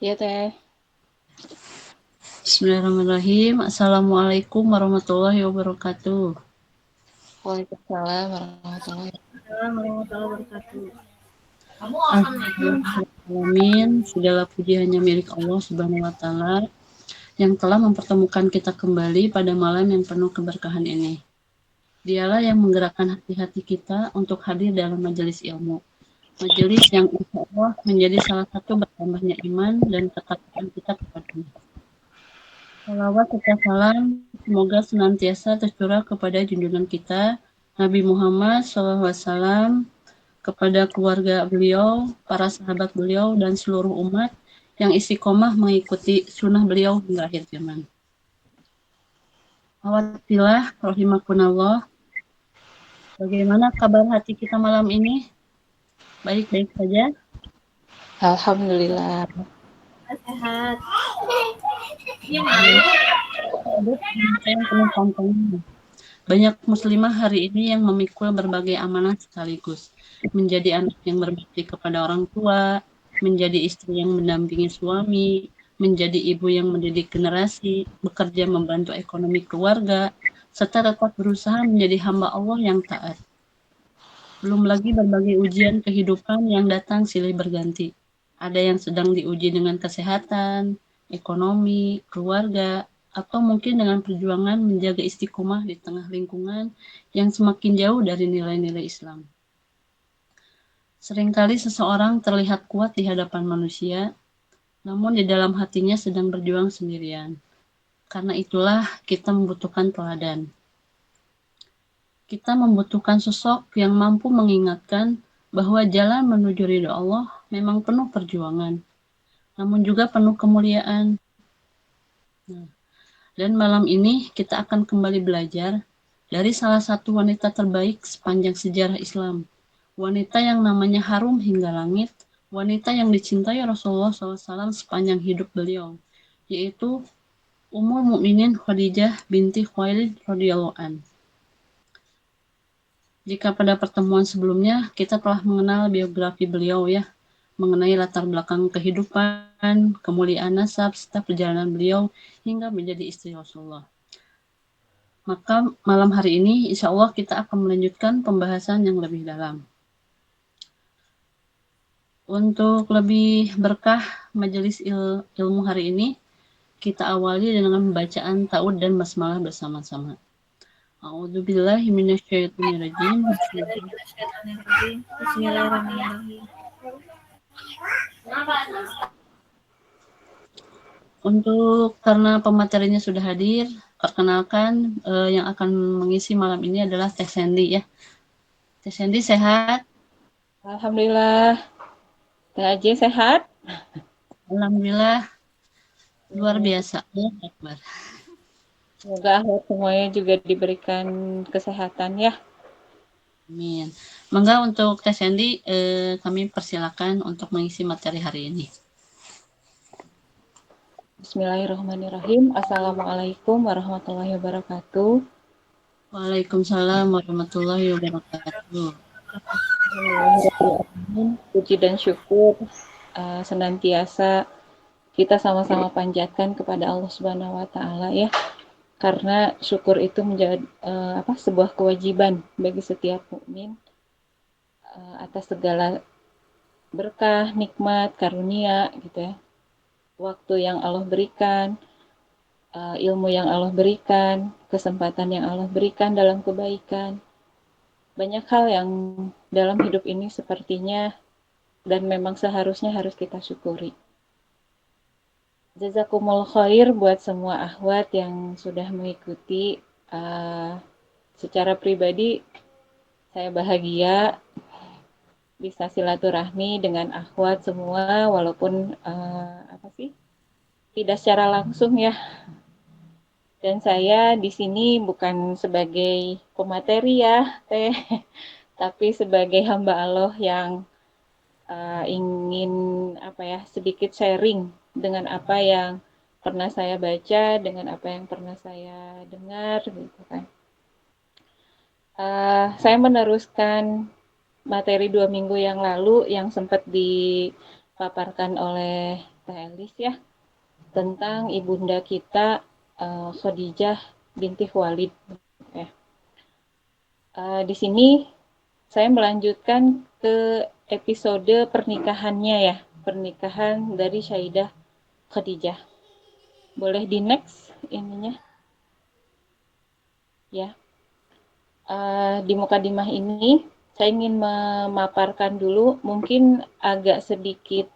Iya Teh. Bismillahirrahmanirrahim. Assalamualaikum warahmatullahi wabarakatuh. Waalaikumsalam warahmatullahi Alhamdulillahirrahmanirrahim. Segala puji hanya milik Allah Subhanahu wa Ta'ala yang telah mempertemukan kita kembali pada malam yang penuh keberkahan ini. Dialah yang menggerakkan hati-hati kita untuk hadir dalam majelis ilmu. Majelis yang insya Allah menjadi salah satu bertambahnya iman dan ketakwaan kita kepadanya. Salawat serta salam semoga senantiasa tercurah kepada junjungan kita Nabi Muhammad SAW, kepada keluarga beliau, para sahabat beliau, dan seluruh umat yang istiqomah mengikuti sunnah beliau hingga akhir zaman. Alhamdulillah, rahimakunallah. Bagaimana kabar hati kita malam ini? Baik-baik saja. Alhamdulillah. Sehat. Yang penuh tantangan. Banyak muslimah hari ini yang memikul berbagai amanah sekaligus. Menjadi anak yang berbakti kepada orang tua, menjadi istri yang mendampingi suami, menjadi ibu yang mendidik generasi, bekerja membantu ekonomi keluarga, serta tetap berusaha menjadi hamba Allah yang taat. Belum lagi berbagai ujian kehidupan yang datang silih berganti. Ada yang sedang diuji dengan kesehatan, ekonomi, keluarga, atau mungkin dengan perjuangan menjaga istiqomah di tengah lingkungan yang semakin jauh dari nilai-nilai Islam. Seringkali seseorang terlihat kuat di hadapan manusia, namun di dalam hatinya sedang berjuang sendirian. Karena itulah kita membutuhkan teladan. Kita membutuhkan sosok yang mampu mengingatkan bahwa jalan menuju ridho Allah memang penuh perjuangan, namun juga penuh kemuliaan. Nah, dan malam ini kita akan kembali belajar dari salah satu wanita terbaik sepanjang sejarah Islam. Wanita yang namanya harum hingga langit, wanita yang dicintai Rasulullah SAW sepanjang hidup beliau, yaitu Ummul Mukminin Khadijah binti Khuwailid radhiyallahu an. Jika pada pertemuan sebelumnya kita telah mengenal biografi beliau ya, mengenai latar belakang kehidupan, kemuliaan nasab, serta perjalanan beliau hingga menjadi istri Rasulullah. Maka malam hari ini insya Allah kita akan melanjutkan pembahasan yang lebih dalam. Untuk lebih berkah majelis ilmu hari ini, kita awali dengan bacaan ta'ud dan basmalah bersama-sama. A'udzubillahi minasyaitonirrajim. Bismillahirrahmanirrahim. Untuk karena pematerinya sudah hadir, perkenalkan yang akan mengisi malam ini adalah Teh Sandy ya. Teh Sandy sehat? Alhamdulillah. Teh Aji sehat? Alhamdulillah luar biasa. Ya, Akbar. Semoga akhir semuanya juga diberikan kesehatan ya. Amin. Mangga untuk Teh Sandy kami persilakan untuk mengisi materi hari ini. Bismillahirrahmanirrahim. Assalamualaikum warahmatullahi wabarakatuh. Waalaikumsalam warahmatullahi wabarakatuh. Alhamdulillahirrahmanirrahim. Puji dan syukur senantiasa kita sama-sama panjatkan kepada Allah Subhanahu wa taala ya. Karena syukur itu menjadi sebuah kewajiban bagi setiap mukmin atas segala berkah, nikmat, karunia gitu ya. Waktu yang Allah berikan, ilmu yang Allah berikan, kesempatan yang Allah berikan dalam kebaikan. Banyak hal yang dalam hidup ini sepertinya dan memang seharusnya harus kita syukuri. Jazakumullah khair buat semua akhwat yang sudah mengikuti. Secara pribadi saya bahagia bisa silaturahmi dengan akhwat semua walaupun tidak secara langsung ya. Dan saya di sini bukan sebagai pemateri ya, Teh, tapi sebagai hamba Allah yang ingin sedikit sharing dengan apa yang pernah saya baca, dengan apa yang pernah saya dengar gitu kan. Saya meneruskan materi 2 minggu yang lalu yang sempat dipaparkan oleh Teh Elis ya, tentang ibunda kita Khadijah binti Khuwailid. Ya. Di sini saya melanjutkan ke episode pernikahannya ya, pernikahan dari Sayyidah Khadijah. Boleh di next ininya ya. Di mukadimah ini saya ingin memaparkan dulu, mungkin agak sedikit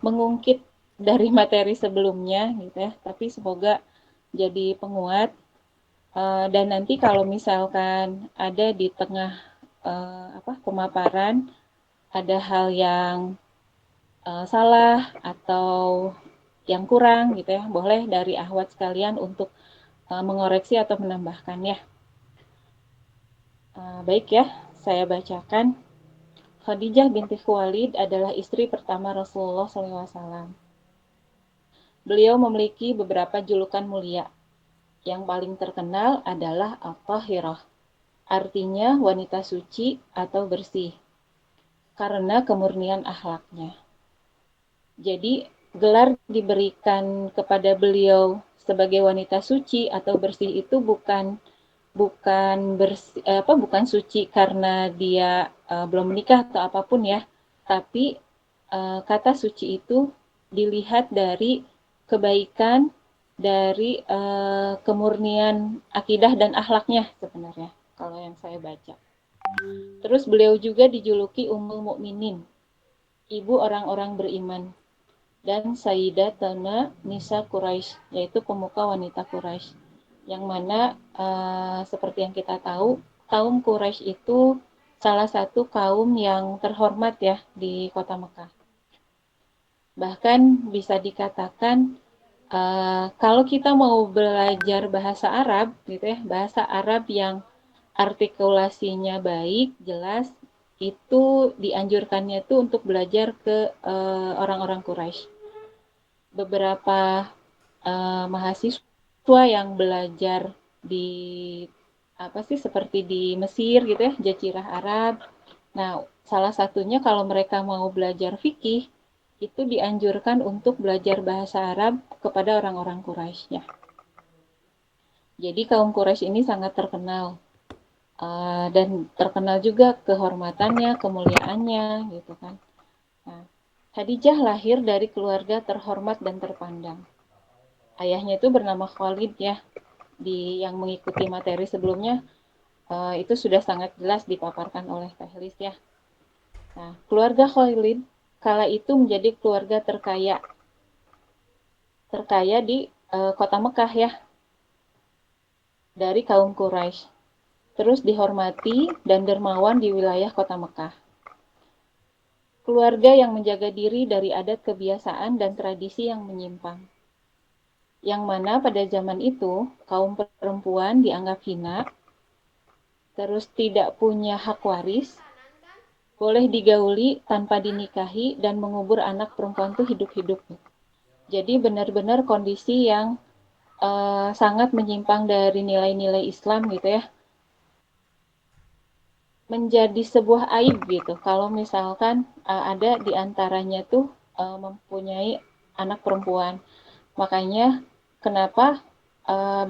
mengungkit dari materi sebelumnya gitu ya, tapi semoga jadi penguat. Dan nanti kalau misalkan ada di tengah pemaparan ada hal yang salah atau yang kurang gitu ya, boleh dari akhwat sekalian untuk mengoreksi atau menambahkan ya. Baik ya, saya bacakan. Khadijah binti Khuwailid adalah istri pertama Rasulullah SAW. Beliau memiliki beberapa julukan mulia. Yang paling terkenal adalah At-Tahirah, artinya wanita suci atau bersih, karena kemurnian akhlaknya. Jadi, gelar diberikan kepada beliau sebagai wanita suci atau bersih itu bukan suci karena dia belum menikah atau apapun ya, tapi kata suci itu dilihat dari kebaikan, dari kemurnian akidah dan akhlaknya sebenarnya kalau yang saya baca. Terus beliau juga dijuluki Ummul Mukminin, ibu orang-orang beriman, dan Sayyidatuna Nisa Quraisy, yaitu pemuka wanita Quraisy, yang mana seperti yang kita tahu, kaum Quraisy itu salah satu kaum yang terhormat ya di kota Mekah. Bahkan bisa dikatakan kalau kita mau belajar bahasa Arab gitu ya, bahasa Arab yang artikulasinya baik, jelas, itu dianjurkannya itu untuk belajar ke orang-orang Quraisy. Beberapa mahasiswa yang belajar di seperti di Mesir gitu ya, Jazirah Arab. Nah, salah satunya kalau mereka mau belajar fikih itu dianjurkan untuk belajar bahasa Arab kepada orang-orang Quraisy ya. Jadi kaum Quraisy ini sangat terkenal dan terkenal juga kehormatannya, kemuliaannya gitu kan. Nah, Khadijah lahir dari keluarga terhormat dan terpandang. Ayahnya itu bernama Khalid ya. Yang mengikuti materi sebelumnya itu sudah sangat jelas dipaparkan oleh Teh Lis ya. Nah, keluarga Khalid kala itu menjadi keluarga terkaya di kota Mekah ya, dari kaum Quraisy. Terus dihormati dan dermawan di wilayah kota Mekah. Keluarga yang menjaga diri dari adat kebiasaan dan tradisi yang menyimpang. Yang mana pada zaman itu kaum perempuan dianggap hina, terus tidak punya hak waris, boleh digauli tanpa dinikahi, dan mengubur anak perempuan itu hidup-hidup. Jadi benar-benar kondisi yang sangat menyimpang dari nilai-nilai Islam gitu ya. Menjadi sebuah aib gitu kalau misalkan ada di antaranya tuh mempunyai anak perempuan. Makanya kenapa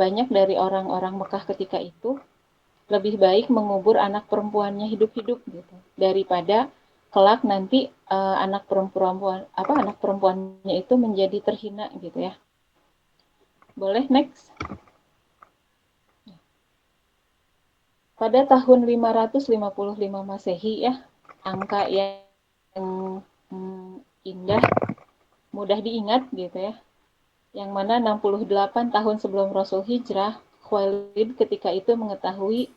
banyak dari orang-orang Mekah ketika itu lebih baik mengubur anak perempuannya hidup-hidup gitu daripada kelak nanti anak perempuannya itu menjadi terhina gitu ya. Boleh next. Pada tahun 555 Masehi ya, angka yang indah, mudah diingat gitu ya. Yang mana 68 tahun sebelum Rasul Hijrah, Khuwailid ketika itu mengetahui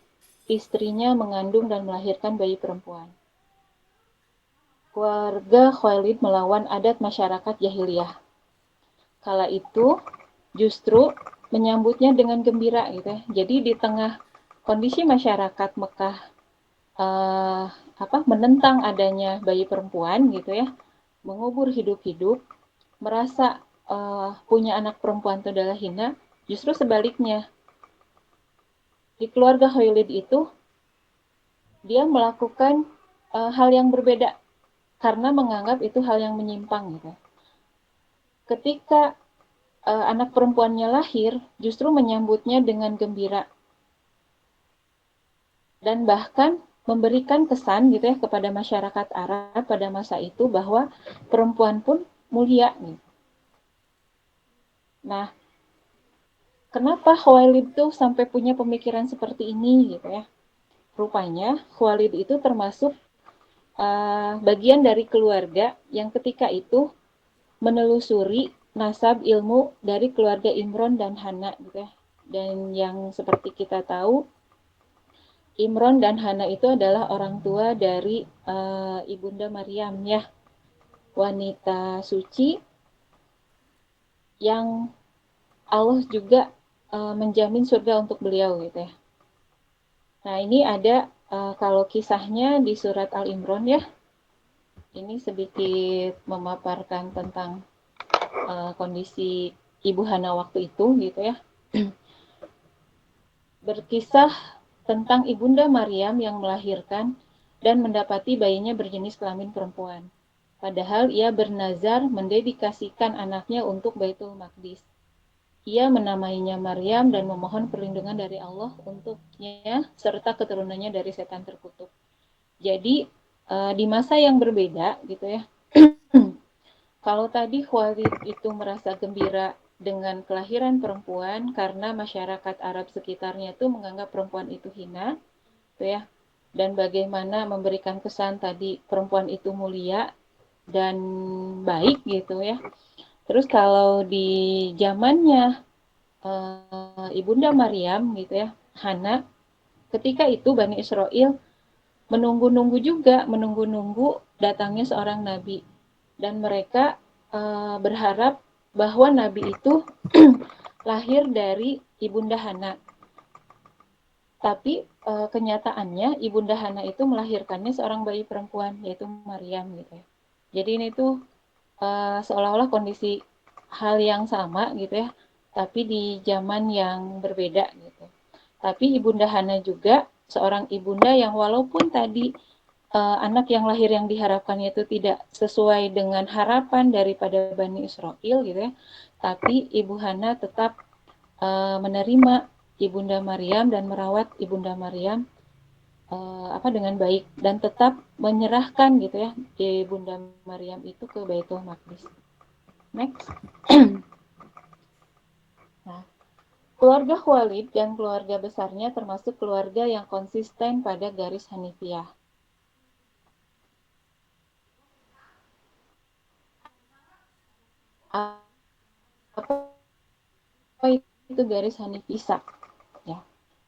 istrinya mengandung dan melahirkan bayi perempuan. Keluarga Khuwailid melawan adat masyarakat jahiliyah. Kala itu justru menyambutnya dengan gembira gitu ya. Jadi di tengah kondisi masyarakat Mekah menentang adanya bayi perempuan gitu ya, mengubur hidup-hidup, merasa punya anak perempuan itu adalah hina, justru sebaliknya. Di keluarga Khuwailid itu dia melakukan hal yang berbeda karena menganggap itu hal yang menyimpang gitu. ketika anak perempuannya lahir, justru menyambutnya dengan gembira. Dan bahkan memberikan kesan gitu ya kepada masyarakat Arab pada masa itu bahwa perempuan pun mulia. Gitu. Nah, kenapa Khuwailid tuh sampai punya pemikiran seperti ini gitu ya? Rupanya Khuwailid itu termasuk bagian dari keluarga yang ketika itu menelusuri nasab ilmu dari keluarga Imron dan Hana gitu ya. Dan yang seperti kita tahu, Imron dan Hana itu adalah orang tua dari Ibunda Maryam ya, wanita suci yang Allah juga menjamin surga untuk beliau gitu ya. Nah ini ada kalau kisahnya di surat Al-Imran ya, ini sedikit memaparkan tentang kondisi Ibu Hana waktu itu gitu ya. Berkisah tentang Ibunda Maryam yang melahirkan dan mendapati bayinya berjenis kelamin perempuan. Padahal ia bernazar mendedikasikan anaknya untuk Baitul Maqdis. Ia menamainya Maryam dan memohon perlindungan dari Allah untuknya serta keturunannya dari setan terkutuk. Jadi di masa yang berbeda gitu ya. Kalau tadi Khalid itu merasa gembira dengan kelahiran perempuan karena masyarakat Arab sekitarnya itu menganggap perempuan itu hina, gitu ya. Dan bagaimana memberikan kesan tadi perempuan itu mulia dan baik gitu ya. Terus kalau di zamannya Ibunda Maryam gitu ya, Hana, ketika itu Bani Israel menunggu-nunggu juga, menunggu-nunggu datangnya seorang nabi. Dan mereka berharap bahwa nabi itu lahir dari Ibunda Hana. Tapi kenyataannya Ibunda Hana itu melahirkannya seorang bayi perempuan, yaitu Maryam gitu ya. Jadi ini tuh seolah-olah kondisi hal yang sama gitu ya, tapi di zaman yang berbeda gitu. Tapi Ibunda Hana juga seorang ibunda yang walaupun tadi anak yang lahir yang diharapkannya itu tidak sesuai dengan harapan daripada Bani Israel gitu ya, tapi Ibu Hana tetap menerima Ibunda Maryam dan merawat Ibunda Maryam dengan baik dan tetap menyerahkan gitu ya Ibunda Maryam itu ke Baitul Maqdis. Next. Nah, keluarga Khalid dan keluarga besarnya termasuk keluarga yang konsisten pada garis Hanifiyah. Apa itu garis Hanifiyah? Ya.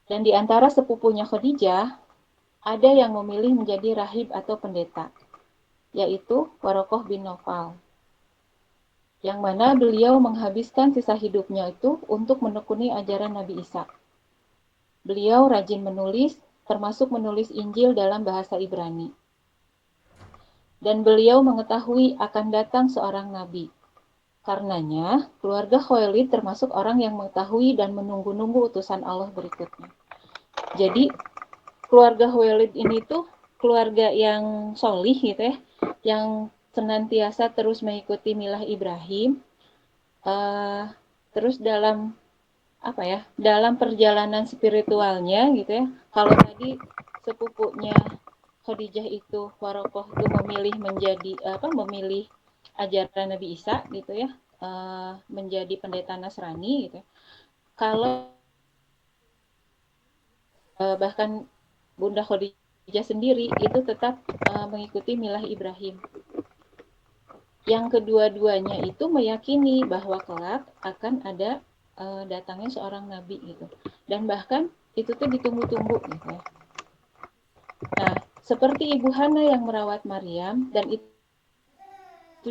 Dan di antara sepupunya Khadijah, ada yang memilih menjadi rahib atau pendeta, yaitu Warokoh bin Naufal. Yang mana beliau menghabiskan sisa hidupnya itu untuk menekuni ajaran Nabi Isa. Beliau rajin menulis, termasuk menulis Injil dalam bahasa Ibrani. Dan beliau mengetahui akan datang seorang nabi. Karenanya, keluarga Khalid termasuk orang yang mengetahui dan menunggu-nunggu utusan Allah berikutnya. Jadi, keluarga Khalid ini tuh keluarga yang solih gitu ya, yang senantiasa terus mengikuti milah Ibrahim. Terus dalam dalam perjalanan spiritualnya gitu ya. Kalau tadi sepupunya Khadijah itu Warokoh itu memilih ajaran Nabi Isa gitu ya, menjadi pendeta Nasrani gitu. Kalau bahkan Bunda Khadijah sendiri itu tetap mengikuti milah Ibrahim. Yang kedua-duanya itu meyakini bahwa kelak akan ada datangnya seorang nabi gitu. Dan bahkan itu tuh ditunggu-tunggu gitu ya. Nah, seperti Ibu Hana yang merawat Maryam dan itu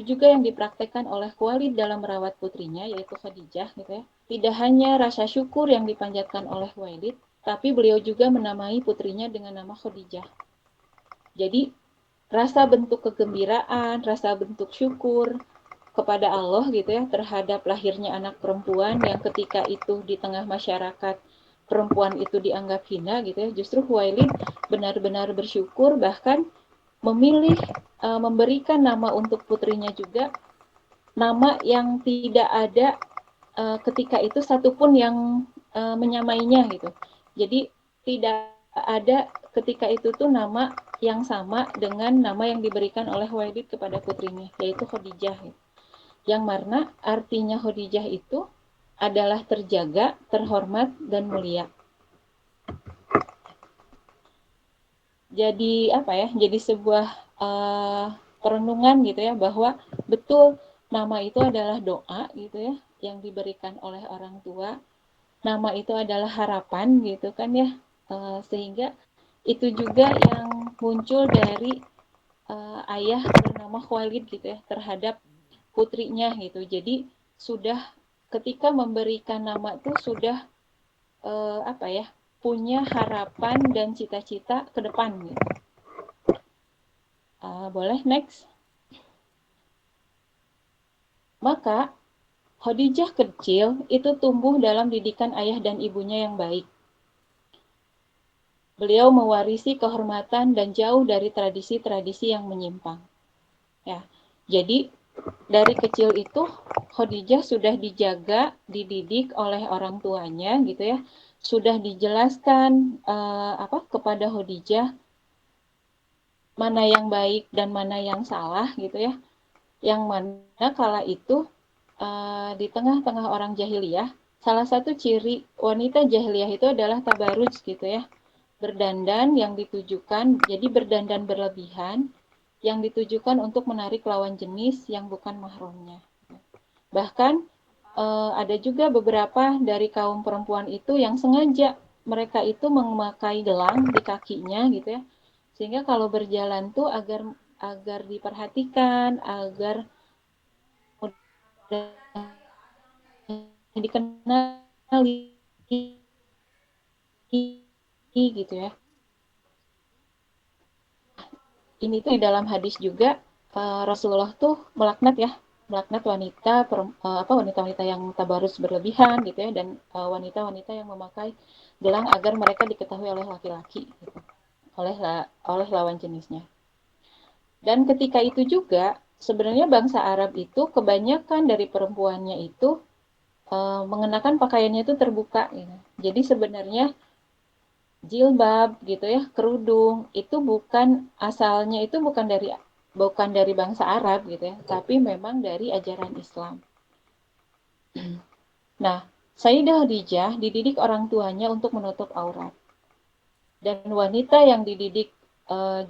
juga yang dipraktekkan oleh Khalid dalam merawat putrinya yaitu Khadijah gitu ya. Tidak hanya rasa syukur yang dipanjatkan oleh Khalid, tapi beliau juga menamai putrinya dengan nama Khadijah. Jadi rasa bentuk kegembiraan, rasa bentuk syukur kepada Allah gitu ya terhadap lahirnya anak perempuan yang ketika itu di tengah masyarakat perempuan itu dianggap hina gitu ya. Justru Khuwailid benar-benar bersyukur bahkan memilih memberikan nama untuk putrinya juga nama yang tidak ada ketika itu satupun yang menyamainya gitu. Jadi tidak ada ketika itu tuh nama yang sama dengan nama yang diberikan oleh Khuwailid kepada putrinya, yaitu Khadijah. Gitu. Yang mana artinya Khadijah itu adalah terjaga, terhormat, dan mulia. Jadi apa ya? Jadi sebuah perenungan gitu ya, bahwa betul nama itu adalah doa gitu ya, yang diberikan oleh orang tua. Nama itu adalah harapan gitu kan ya, sehingga itu juga yang muncul dari ayah bernama Khalid gitu ya terhadap putrinya gitu. Jadi sudah ketika memberikan nama itu sudah apa ya, punya harapan dan cita-cita ke depan gitu. Boleh next. Maka Khadijah kecil itu tumbuh dalam didikan ayah dan ibunya yang baik. Beliau mewarisi kehormatan dan jauh dari tradisi-tradisi yang menyimpang. Ya, jadi dari kecil itu Khadijah sudah dijaga, dididik oleh orang tuanya gitu ya. Sudah dijelaskan kepada Khadijah mana yang baik dan mana yang salah gitu ya. Yang mana kala itu di tengah-tengah orang jahiliyah, salah satu ciri wanita jahiliyah itu adalah tabaruj gitu ya. Berdandan yang ditujukan, jadi berdandan berlebihan yang ditujukan untuk menarik lawan jenis yang bukan mahramnya. Bahkan ada juga beberapa dari kaum perempuan itu yang sengaja mereka itu memakai gelang di kakinya gitu ya. Sehingga kalau berjalan tuh agar agar diperhatikan, agar dikenali gitu ya. Ini tuh di dalam hadis juga Rasulullah tuh melaknat wanita-wanita yang tabarus berlebihan gitu ya, dan wanita-wanita yang memakai gelang agar mereka diketahui oleh laki-laki gitu, oleh lawan jenisnya. Dan ketika itu juga sebenarnya bangsa Arab itu kebanyakan dari perempuannya itu mengenakan pakaiannya itu terbuka gitu. Jadi sebenarnya jilbab gitu ya, kerudung itu asalnya itu bukan dari bangsa Arab gitu ya, tapi memang dari ajaran Islam. Nah, Sayyidah Khadijah dididik orang tuanya untuk menutup aurat. Dan wanita yang dididik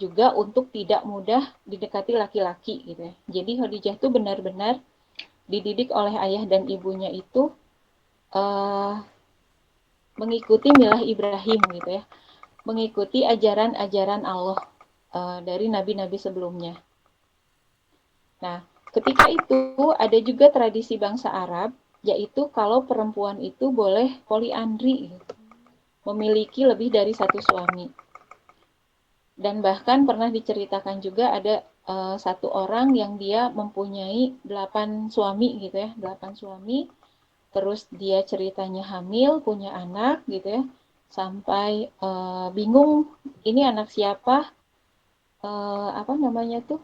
juga untuk tidak mudah didekati laki-laki gitu ya. Jadi Khadijah itu benar-benar dididik oleh ayah dan ibunya itu uh, mengikuti milah Ibrahim gitu ya, mengikuti ajaran-ajaran Allah dari nabi-nabi sebelumnya. Nah, ketika itu ada juga tradisi bangsa Arab, yaitu kalau perempuan itu boleh poliandri, memiliki lebih dari satu suami. Dan bahkan pernah diceritakan juga ada satu orang yang dia mempunyai 8 suami gitu ya, 8 suami. Terus dia ceritanya hamil, punya anak gitu ya, sampai bingung ini anak siapa, apa namanya tuh,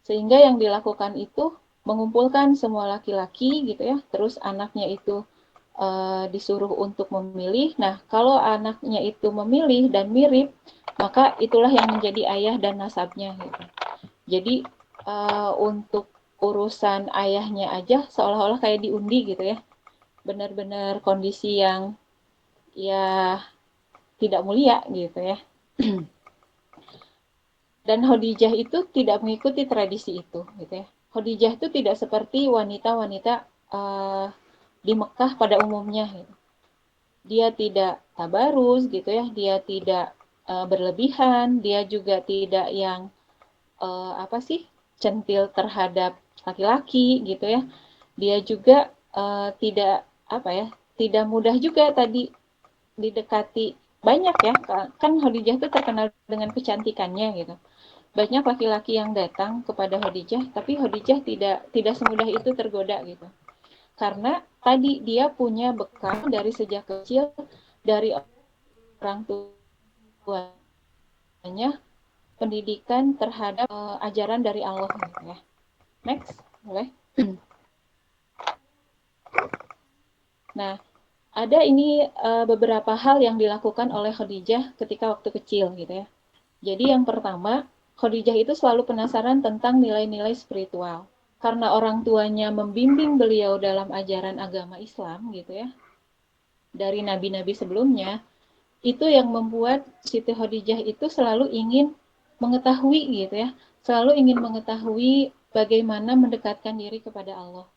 sehingga yang dilakukan itu mengumpulkan semua laki-laki gitu ya, terus anaknya itu disuruh untuk memilih. Nah, kalau anaknya itu memilih dan mirip, maka itulah yang menjadi ayah dan nasabnya gitu. Jadi untuk urusan ayahnya aja seolah-olah kayak diundi gitu ya, benar-benar kondisi yang ya tidak mulia gitu ya. Dan Khadijah itu tidak mengikuti tradisi itu gitu ya. Khadijah itu tidak seperti wanita-wanita di Mekah pada umumnya gitu. Dia tidak tabarus gitu ya, dia tidak berlebihan, dia juga tidak yang centil terhadap laki-laki gitu ya. Dia juga tidak tidak mudah juga tadi didekati banyak ya, kan Khadijah itu terkenal dengan kecantikannya gitu. Banyak laki-laki yang datang kepada Khadijah, tapi Khadijah tidak semudah itu tergoda gitu. Karena tadi dia punya bekal dari sejak kecil dari orang tuanya, pendidikan terhadap ajaran dari Allah gitu ya. Next, boleh. Nah, ada ini beberapa hal yang dilakukan oleh Khadijah ketika waktu kecil gitu ya. Jadi yang pertama, Khadijah itu selalu penasaran tentang nilai-nilai spiritual. Karena orang tuanya membimbing beliau dalam ajaran agama Islam gitu ya, dari nabi-nabi sebelumnya, itu yang membuat Siti Khadijah itu selalu ingin mengetahui gitu ya, selalu ingin mengetahui bagaimana mendekatkan diri kepada Allah.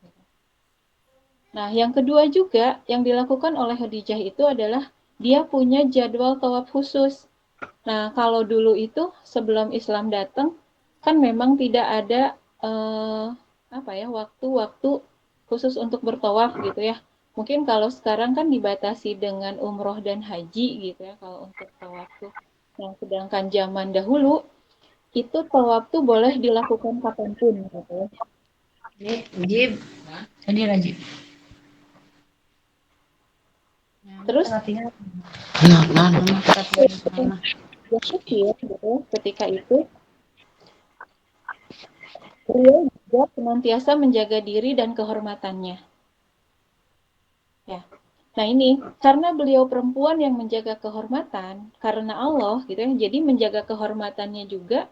Nah, yang kedua juga yang dilakukan oleh Khadijah itu adalah dia punya jadwal tawaf khusus. Nah, kalau dulu itu sebelum Islam datang, kan memang tidak ada waktu-waktu khusus untuk bertawaf gitu ya. Mungkin kalau sekarang kan dibatasi dengan umroh dan haji gitu ya kalau untuk tawaf tuh. Nah, sedangkan zaman dahulu itu tawaf tuh boleh dilakukan kapanpun gitu ya. Jib, tadi Rajib. Terus Nah, yang kecil gitu ketika itu beliau juga senantiasa menjaga diri dan kehormatannya. Ya. Nah ini, karena beliau perempuan yang menjaga kehormatan, karena Allah gitu ya, jadi menjaga kehormatannya juga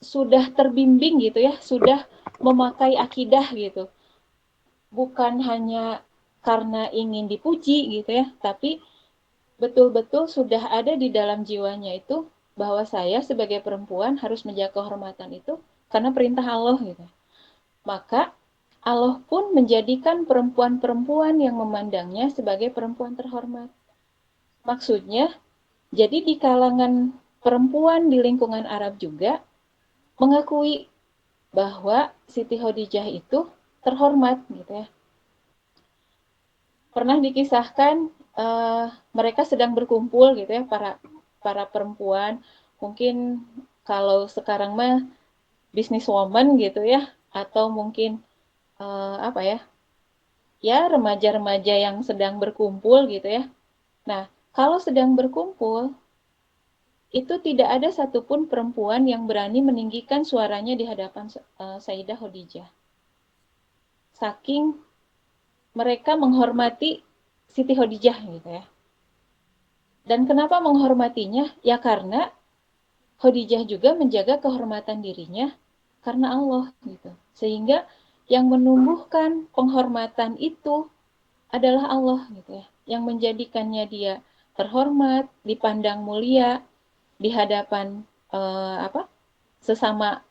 sudah terbimbing gitu ya, sudah memakai akidah gitu. Bukan hanya karena ingin dipuji gitu ya, tapi betul-betul sudah ada di dalam jiwanya itu bahwa saya sebagai perempuan harus menjaga kehormatan itu karena perintah Allah gitu. Maka Allah pun menjadikan perempuan-perempuan yang memandangnya sebagai perempuan terhormat. Maksudnya, jadi di kalangan perempuan di lingkungan Arab juga mengakui bahwa Siti Khadijah itu terhormat gitu ya. Pernah dikisahkan mereka sedang berkumpul gitu ya, para perempuan, mungkin kalau sekarang mah businesswoman gitu ya, atau mungkin ya remaja-remaja yang sedang berkumpul gitu ya. Nah, kalau sedang berkumpul, itu tidak ada satupun perempuan yang berani meninggikan suaranya di hadapan Sayyidah Khadijah. Saking mereka menghormati Siti Khadijah gitu ya. Dan kenapa menghormatinya? Ya karena Khadijah juga menjaga kehormatan dirinya karena Allah gitu. Sehingga yang menumbuhkan penghormatan itu adalah Allah gitu ya, yang menjadikannya dia terhormat, dipandang mulia di hadapan sesama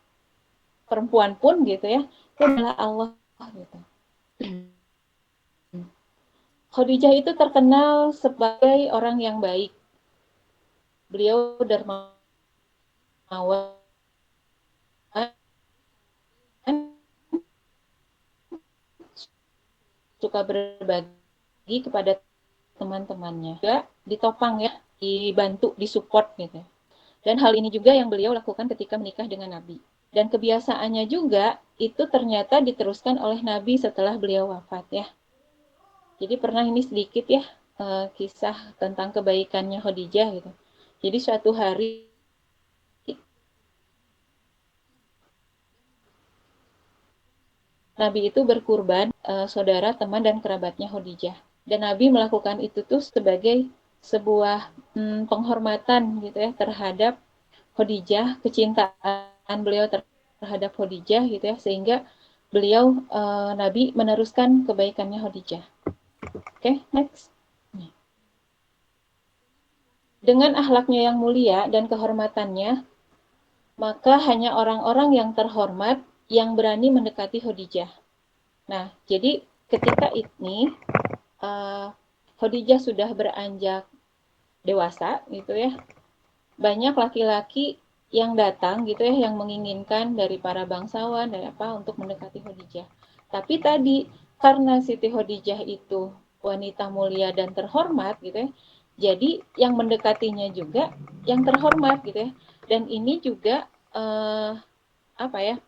perempuan pun gitu ya, itu adalah Allah gitu. Khadijah itu terkenal sebagai orang yang baik. Beliau dermawan, suka berbagi kepada teman-temannya. Juga ditopang ya, dibantu, disupport gitu. Dan hal ini juga yang beliau lakukan ketika menikah dengan Nabi. Dan kebiasaannya juga itu ternyata diteruskan oleh Nabi setelah beliau wafat ya. Jadi pernah ini sedikit ya kisah tentang kebaikannya Khadijah gitu. Jadi suatu hari Nabi itu berkurban saudara, teman, dan kerabatnya Khadijah. Dan Nabi melakukan itu tuh sebagai sebuah penghormatan gitu ya terhadap Khadijah, kecintaan beliau terhadap Khadijah gitu ya, sehingga beliau Nabi meneruskan kebaikannya Khadijah. Oke, next. Dengan akhlaknya yang mulia dan kehormatannya, maka hanya orang-orang yang terhormat yang berani mendekati Khadijah. Nah, jadi ketika ini Khadijah sudah beranjak dewasa gitu ya. Banyak laki-laki yang datang gitu ya, yang menginginkan dari para bangsawan dari untuk mendekati Khadijah. Tapi tadi karena Siti Khadijah itu wanita mulia dan terhormat gitu ya, jadi yang mendekatinya juga yang terhormat gitu ya. Dan ini juga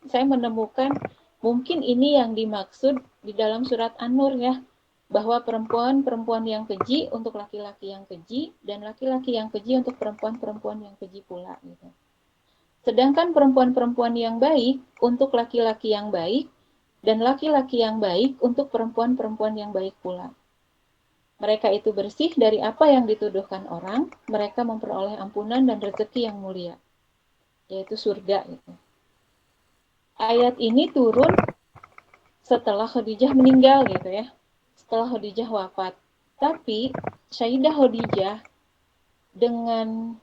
saya menemukan mungkin ini yang dimaksud di dalam surat An-Nur ya, bahwa perempuan-perempuan yang keji untuk laki-laki yang keji, dan laki-laki yang keji untuk perempuan-perempuan yang keji pula gitu. Sedangkan perempuan-perempuan yang baik untuk laki-laki yang baik, dan laki-laki yang baik untuk perempuan-perempuan yang baik pula. Mereka itu bersih dari apa yang dituduhkan orang, mereka memperoleh ampunan dan rezeki yang mulia, yaitu surga. Gitu. Ayat ini turun setelah Khadijah meninggal gitu ya, setelah Khadijah wafat. Tapi Sayyidah Khadijah dengan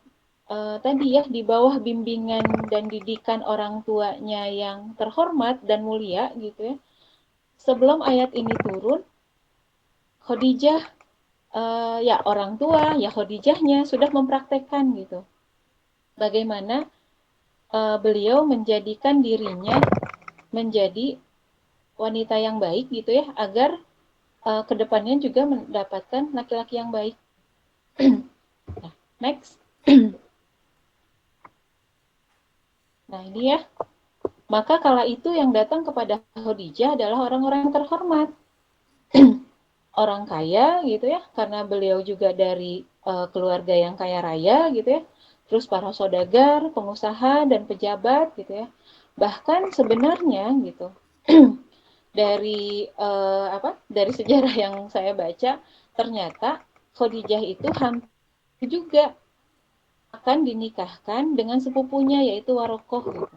tadi ya di bawah bimbingan dan didikan orang tuanya yang terhormat dan mulia gitu ya. Sebelum ayat ini turun, Khadijah ya orang tua ya Khadijahnya sudah mempraktekkan gitu. Bagaimana beliau menjadikan dirinya menjadi wanita yang baik gitu ya, agar kedepannya juga mendapatkan laki-laki yang baik. Nah, next. Nah ini ya, maka kala itu yang datang kepada Khadijah adalah orang-orang yang terhormat, orang kaya gitu ya, karena beliau juga dari keluarga yang kaya raya gitu ya, terus para saudagar, pengusaha dan pejabat gitu ya. Bahkan sebenarnya gitu dari dari sejarah yang saya baca, ternyata Khadijah itu hampir juga akan dinikahkan dengan sepupunya yaitu Warokoh gitu,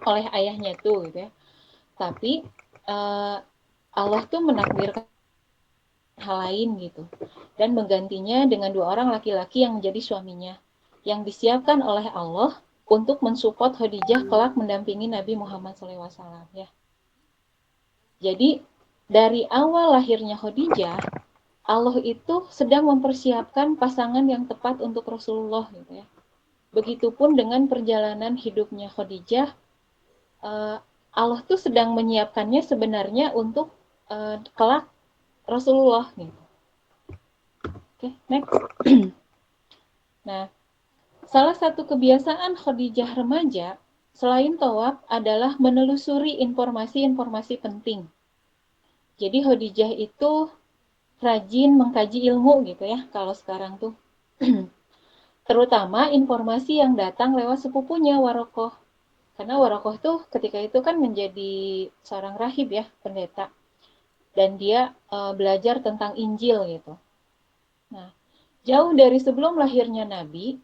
oleh ayahnya tuh gitu ya. Tapi Allah tuh menakdirkan hal lain gitu dan menggantinya dengan 2 orang laki-laki yang menjadi suaminya yang disiapkan oleh Allah untuk mensupport Khadijah kelak mendampingi Nabi Muhammad SAW ya. Jadi dari awal lahirnya Khadijah, Allah itu sedang mempersiapkan pasangan yang tepat untuk Rasulullah gitu ya. Begitupun dengan perjalanan hidupnya Khadijah, Allah tuh sedang menyiapkannya sebenarnya untuk kelak Rasulullah gitu. Oke, next. Nah, salah satu kebiasaan Khadijah remaja selain tawaf adalah menelusuri informasi-informasi penting. Jadi Khadijah itu rajin mengkaji ilmu gitu ya, kalau sekarang tuh. Terutama informasi yang datang lewat sepupunya Warokoh. Karena Warokoh tuh ketika itu kan menjadi seorang rahib ya, pendeta. Dan dia belajar tentang Injil gitu. Nah, jauh dari sebelum lahirnya Nabi,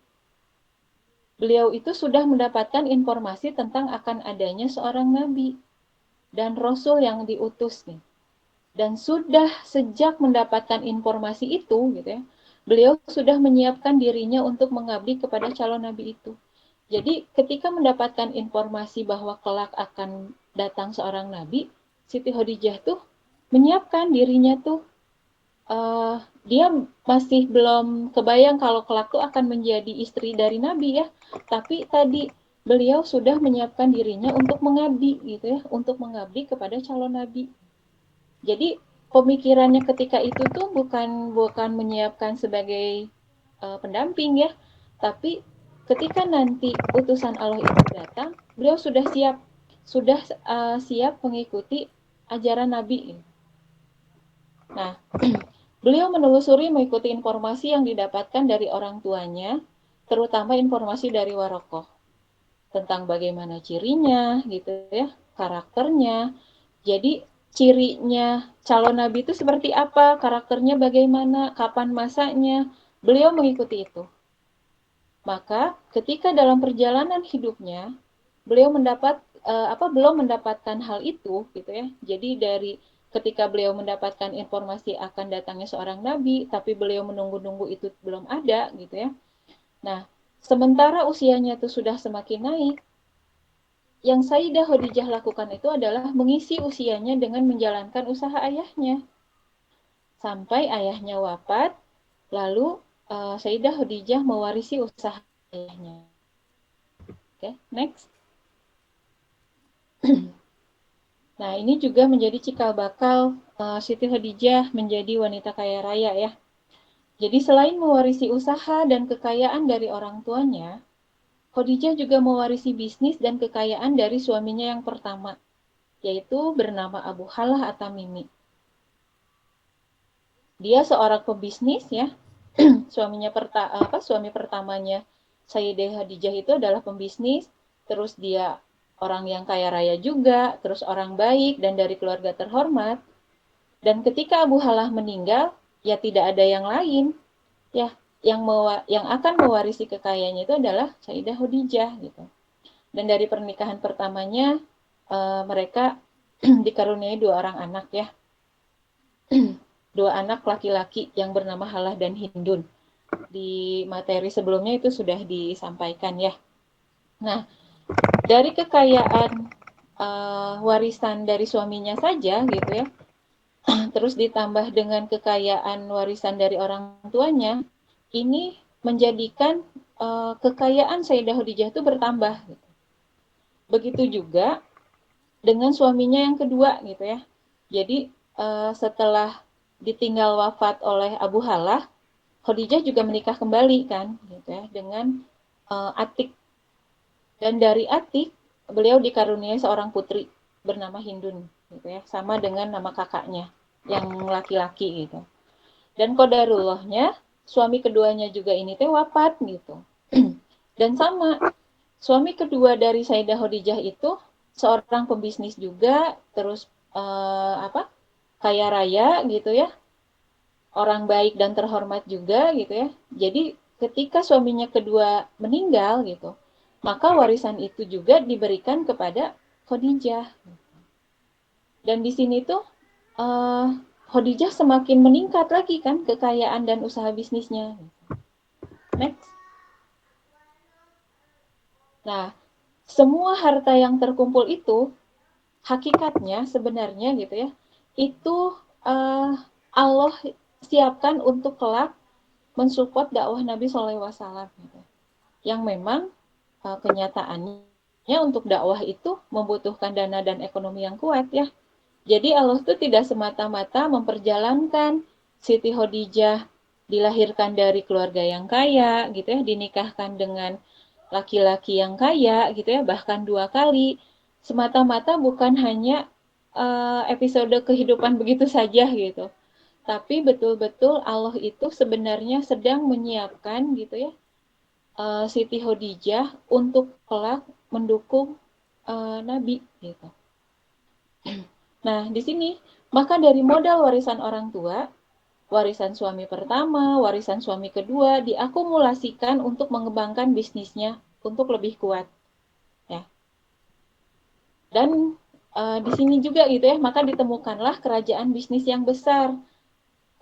beliau itu sudah mendapatkan informasi tentang akan adanya seorang Nabi dan Rasul yang diutus nih. Dan sudah sejak mendapatkan informasi itu gitu ya, beliau sudah menyiapkan dirinya untuk mengabdi kepada calon nabi itu. Jadi ketika mendapatkan informasi bahwa kelak akan datang seorang nabi, Siti Khadijah tuh menyiapkan dirinya tuh, dia masih belum kebayang kalau kelak tuh akan menjadi istri dari nabi ya, tapi tadi beliau sudah menyiapkan dirinya untuk mengabdi gitu ya, untuk mengabdi kepada calon nabi. Jadi pemikirannya ketika itu tuh bukan menyiapkan sebagai pendamping ya, tapi ketika nanti utusan Allah itu datang, beliau sudah siap mengikuti ajaran Nabi. Nah, beliau menelusuri mengikuti informasi yang didapatkan dari orang tuanya, terutama informasi dari Warokoh tentang bagaimana cirinya, gitu ya, karakternya. Jadi cirinya calon nabi itu seperti apa, karakternya bagaimana, kapan masanya, beliau mengikuti itu. Maka ketika dalam perjalanan hidupnya, beliau belum mendapatkan hal itu, gitu ya. Jadi dari ketika beliau mendapatkan informasi akan datangnya seorang nabi, tapi beliau menunggu-nunggu itu belum ada, gitu ya. Nah, sementara usianya itu sudah semakin naik, yang Sayyidah Khadijah lakukan itu adalah mengisi usianya dengan menjalankan usaha ayahnya. Sampai ayahnya wafat, lalu Sayyidah Khadijah mewarisi usaha ayahnya. Oke, next. Nah, ini juga menjadi cikal bakal Siti Khadijah menjadi wanita kaya raya ya. Jadi selain mewarisi usaha dan kekayaan dari orang tuanya, Khadijah juga mewarisi bisnis dan kekayaan dari suaminya yang pertama, yaitu bernama Abu Halah At-Tamimi. Dia seorang pebisnis ya, suami pertamanya Sayyidah Khadijah itu adalah pembisnis, terus dia orang yang kaya raya juga, terus orang baik dan dari keluarga terhormat. Dan ketika Abu Halah meninggal, ya tidak ada yang lain, ya yang akan mewarisi kekayaannya itu adalah Sayyidah Khadijah gitu. Dan dari pernikahan pertamanya mereka dikaruniai 2 orang anak ya. 2 anak laki-laki yang bernama Halah dan Hindun. Di materi sebelumnya itu sudah disampaikan ya. Nah, dari kekayaan warisan dari suaminya saja gitu ya, terus ditambah dengan kekayaan warisan dari orang tuanya, ini menjadikan kekayaan Sayyidah Khadijah itu bertambah. Gitu. Begitu juga dengan suaminya yang kedua gitu ya. Jadi setelah ditinggal wafat oleh Abu Halah, Khadijah juga menikah kembali kan, gitu ya, dengan Atik. Dan dari Atik beliau dikaruniai seorang putri bernama Hindun, gitu ya, sama dengan nama kakaknya yang laki-laki gitu. Dan qadarullahnya suami keduanya juga ini teh wafat gitu. Dan sama suami kedua dari Sayyidah Khadijah itu seorang pembisnis juga, terus kaya raya gitu ya, orang baik dan terhormat juga gitu ya. Jadi ketika suaminya kedua meninggal gitu, maka warisan itu juga diberikan kepada Khadijah. Dan di sini tuh Khadijah semakin meningkat lagi kan kekayaan dan usaha bisnisnya. Next. Nah, semua harta yang terkumpul itu hakikatnya sebenarnya gitu ya, itu Allah siapkan untuk kelak mensupport dakwah Nabi SAW. Gitu. Yang memang kenyataannya untuk dakwah itu membutuhkan dana dan ekonomi yang kuat ya. Jadi Allah itu tidak semata-mata memperjalankan Siti Khadijah dilahirkan dari keluarga yang kaya gitu ya, dinikahkan dengan laki-laki yang kaya gitu ya, bahkan 2 kali, semata-mata bukan hanya episode kehidupan begitu saja gitu. Tapi betul-betul Allah itu sebenarnya sedang menyiapkan gitu ya Siti Khadijah untuk kelak mendukung Nabi gitu. Nah, di sini maka dari modal warisan orang tua, warisan suami pertama, warisan suami kedua diakumulasikan untuk mengembangkan bisnisnya untuk lebih kuat. Ya. Dan di sini juga gitu ya, maka ditemukanlah kerajaan bisnis yang besar.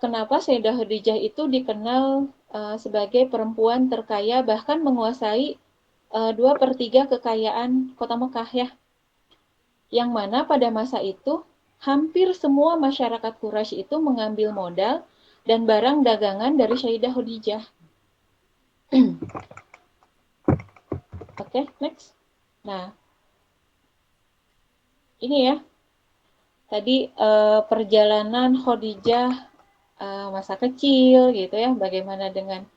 Kenapa Sayyidah Khadijah itu dikenal sebagai perempuan terkaya, bahkan menguasai 2/3 kekayaan kota Mekah ya. Yang mana pada masa itu hampir semua masyarakat Quraisy itu mengambil modal dan barang dagangan dari Sayyidah Khadijah. Oke, next. Nah, ini ya. Tadi perjalanan Khadijah masa kecil gitu ya, bagaimana dengan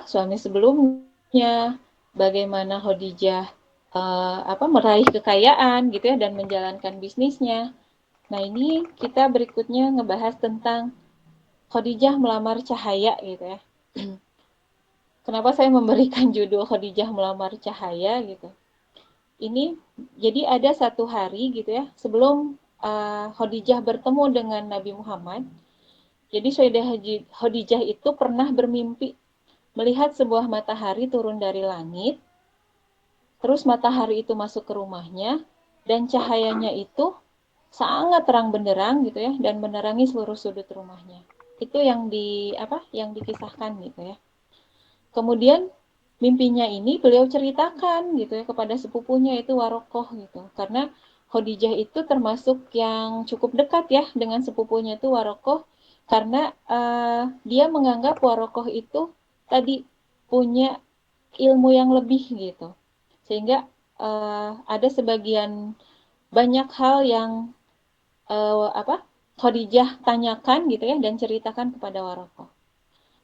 suami sebelumnya, bagaimana Khadijah meraih kekayaan gitu ya dan menjalankan bisnisnya. Nah, ini kita berikutnya ngebahas tentang Khadijah melamar cahaya gitu ya. Kenapa saya memberikan judul Khadijah melamar cahaya gitu? Ini jadi ada satu hari gitu ya, sebelum Khadijah bertemu dengan Nabi Muhammad. Jadi Sayyidah Khadijah itu pernah bermimpi melihat sebuah matahari turun dari langit. Terus matahari itu masuk ke rumahnya dan cahayanya itu sangat terang benderang gitu ya dan menerangi seluruh sudut rumahnya. Itu yang dikisahkan gitu ya. Kemudian mimpinya ini beliau ceritakan gitu ya kepada sepupunya itu Warokoh gitu. Karena Khadijah itu termasuk yang cukup dekat ya dengan sepupunya itu Warokoh karena dia menganggap Warokoh itu tadi punya ilmu yang lebih gitu. Sehingga ada sebagian banyak hal yang Khadijah tanyakan gitu ya dan ceritakan kepada Warokoh.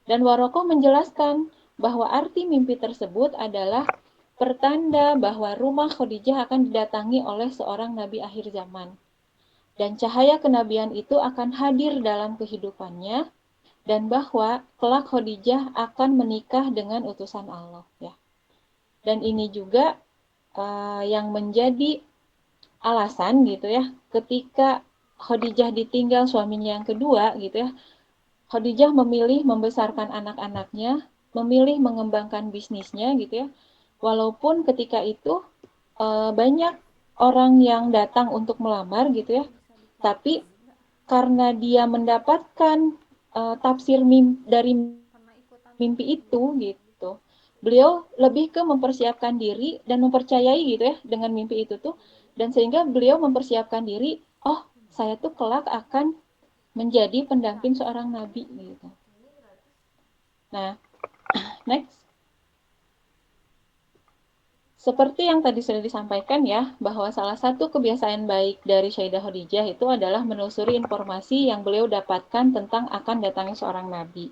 Dan Warokoh menjelaskan bahwa arti mimpi tersebut adalah pertanda bahwa rumah Khadijah akan didatangi oleh seorang nabi akhir zaman. Dan cahaya kenabian itu akan hadir dalam kehidupannya dan bahwa kelak Khadijah akan menikah dengan utusan Allah ya. Dan ini juga yang menjadi alasan gitu ya, ketika Khadijah ditinggal suaminya yang kedua gitu ya, Khadijah memilih membesarkan anak-anaknya, memilih mengembangkan bisnisnya gitu ya. Walaupun ketika itu banyak orang yang datang untuk melamar gitu ya, tapi karena dia mendapatkan tafsir dari mimpi itu gitu, beliau lebih ke mempersiapkan diri dan mempercayai gitu ya dengan mimpi itu tuh, dan sehingga beliau mempersiapkan diri, oh saya tuh kelak akan menjadi pendamping seorang nabi gitu. Nah, next. Seperti yang tadi sudah disampaikan ya, bahwa salah satu kebiasaan baik dari Sayyidah Khadijah itu adalah menelusuri informasi yang beliau dapatkan tentang akan datangnya seorang nabi.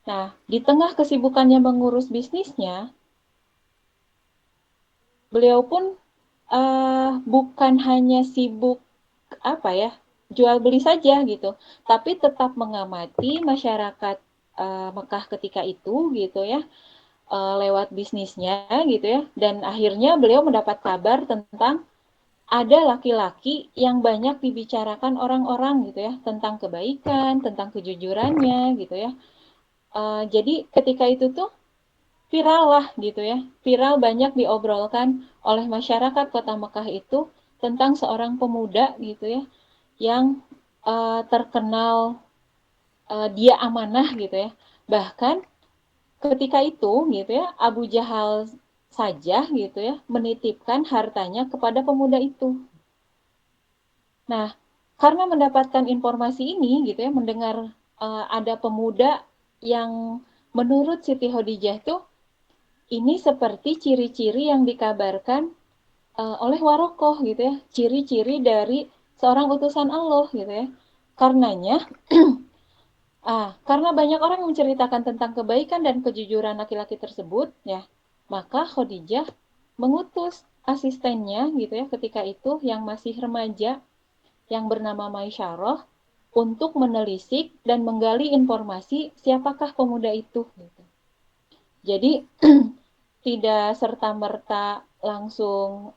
Nah, di tengah kesibukannya mengurus bisnisnya, beliau pun bukan hanya sibuk jual beli saja gitu, tapi tetap mengamati masyarakat Mekah ketika itu gitu ya, lewat bisnisnya gitu ya, dan akhirnya beliau mendapat kabar tentang ada laki-laki yang banyak dibicarakan orang-orang gitu ya, tentang kebaikan, tentang kejujurannya gitu ya. Jadi ketika itu tuh viral lah gitu ya, viral banyak diobrolkan oleh masyarakat kota Mekah itu tentang seorang pemuda gitu ya, yang terkenal dia amanah gitu ya. Bahkan ketika itu gitu ya, Abu Jahal saja gitu ya menitipkan hartanya kepada pemuda itu. Nah, karena mendapatkan informasi ini gitu ya, mendengar ada pemuda yang menurut Siti Khadijah tuh ini seperti ciri-ciri yang dikabarkan oleh Warokoh gitu ya, ciri-ciri dari seorang utusan Allah gitu ya. Karenanya karena banyak orang yang menceritakan tentang kebaikan dan kejujuran laki-laki tersebut, ya, maka Khadijah mengutus asistennya gitu ya ketika itu yang masih remaja yang bernama Maisyarah untuk menelisik dan menggali informasi siapakah pemuda itu. Gitu. Jadi tidak serta-merta langsung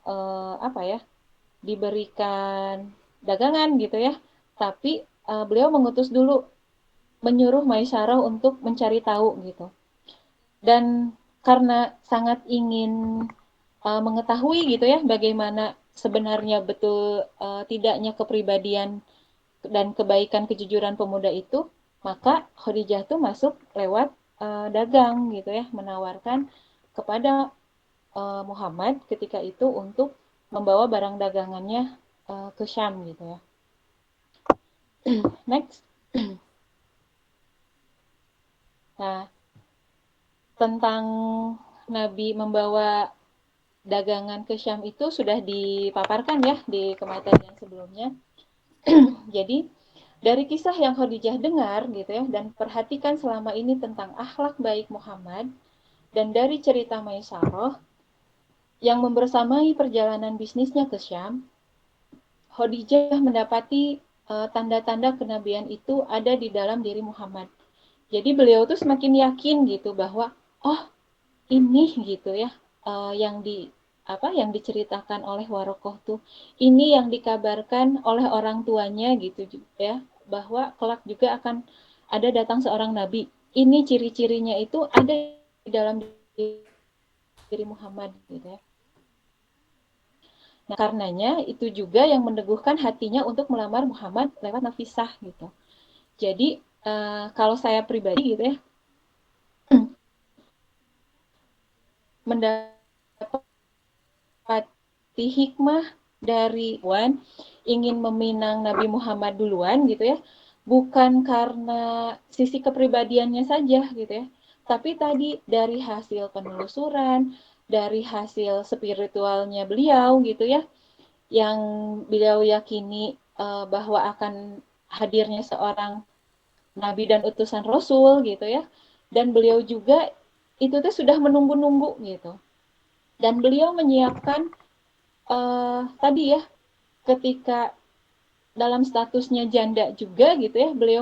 diberikan dagangan gitu ya, tapi beliau mengutus dulu, menyuruh Maisyarah untuk mencari tahu gitu. Dan karena sangat ingin mengetahui gitu ya bagaimana sebenarnya betul tidaknya kepribadian dan kebaikan kejujuran pemuda itu, maka Khadijah tuh masuk lewat dagang gitu ya, menawarkan kepada Muhammad ketika itu untuk membawa barang dagangannya ke Syam gitu ya. Next. Nah, tentang Nabi membawa dagangan ke Syam itu sudah dipaparkan ya di kematian yang sebelumnya. Jadi dari kisah yang Khadijah dengar gitu ya dan perhatikan selama ini tentang akhlak baik Muhammad, dan dari cerita Maisarah yang membersamai perjalanan bisnisnya ke Syam, Khadijah mendapati tanda-tanda kenabian itu ada di dalam diri Muhammad. Jadi beliau tuh semakin yakin gitu bahwa oh ini gitu ya yang diceritakan oleh Warokoh tuh, ini yang dikabarkan oleh orang tuanya gitu ya, bahwa kelak juga akan ada datang seorang nabi. Ini ciri-cirinya itu ada di dalam diri Muhammad gitu ya. Nah, karenanya itu juga yang meneguhkan hatinya untuk melamar Muhammad lewat Nafisah gitu. Jadi kalau saya pribadi gitu ya, mendapati hikmah dari Wan ingin meminang Nabi Muhammad duluan gitu ya, bukan karena sisi kepribadiannya saja gitu ya, tapi tadi dari hasil penelusuran, dari hasil spiritualnya beliau gitu ya, yang beliau yakini bahwa akan hadirnya seorang nabi dan utusan rasul gitu ya, dan beliau juga itu tuh sudah menunggu-nunggu gitu, dan beliau menyiapkan tadi ya ketika dalam statusnya janda juga gitu ya, beliau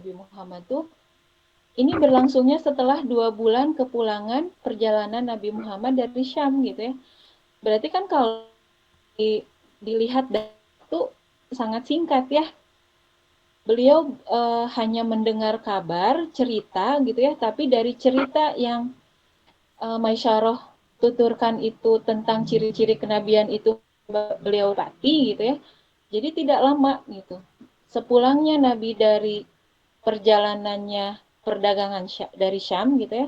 Nabi Muhammad tuh ini berlangsungnya setelah 2 bulan kepulangan perjalanan Nabi Muhammad dari Syam gitu ya. Berarti kan kalau dilihat dari itu sangat singkat ya. Beliau hanya mendengar kabar, cerita gitu ya, tapi dari cerita yang Maisyarah tuturkan itu tentang ciri-ciri kenabian itu beliau pati gitu ya. Jadi tidak lama gitu. Sepulangnya Nabi dari perjalanannya perdagangan dari Syam gitu ya,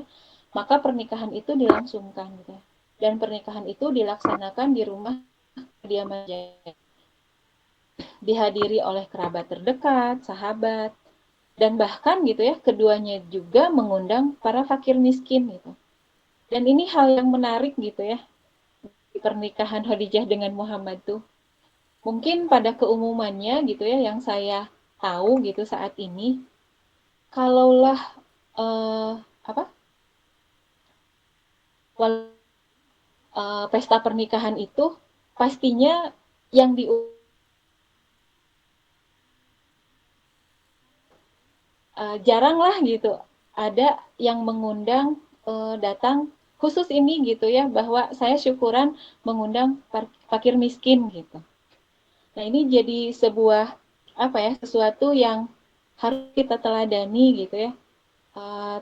maka pernikahan itu dilangsungkan gitu ya. Dan pernikahan itu dilaksanakan di rumah kediaman Jaya. Dihadiri oleh kerabat terdekat, sahabat, dan bahkan gitu ya, keduanya juga mengundang para fakir miskin gitu. Dan ini hal yang menarik gitu ya, di pernikahan Khadijah dengan Muhammad tuh. Mungkin pada keumumannya gitu ya, yang saya tahu gitu saat ini, kalaulah apa pesta pernikahan itu pastinya yang jarang lah gitu ada yang mengundang datang khusus ini gitu ya, bahwa saya syukuran mengundang fakir miskin gitu. Nah ini jadi sebuah apa ya, sesuatu yang harus kita teladani gitu ya.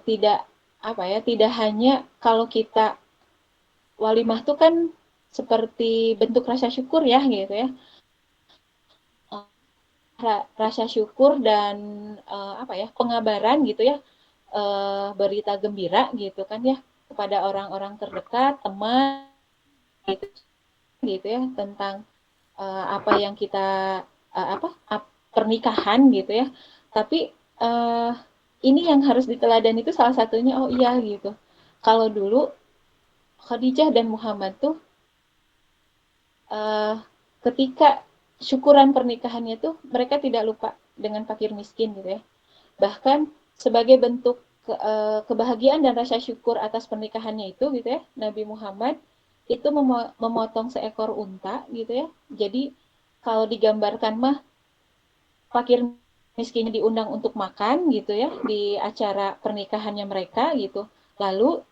Tidak apa ya, tidak hanya kalau kita walimah tuh kan seperti bentuk rasa syukur ya gitu ya. Rasa syukur dan apa ya, pengabaran gitu ya, berita gembira gitu kan ya kepada orang-orang terdekat, teman gitu ya, tentang apa yang kita pernikahan gitu ya. Tapi ini yang harus diteladani itu salah satunya, oh iya gitu. Kalau dulu Khadijah dan Muhammad tuh ketika syukuran pernikahannya tuh mereka tidak lupa dengan fakir miskin gitu ya. Bahkan sebagai bentuk kebahagiaan dan rasa syukur atas pernikahannya itu gitu ya, Nabi Muhammad itu memotong seekor unta gitu ya. Jadi kalau digambarkan mah fakir miskinnya diundang untuk makan gitu ya di acara pernikahannya mereka gitu. Lalu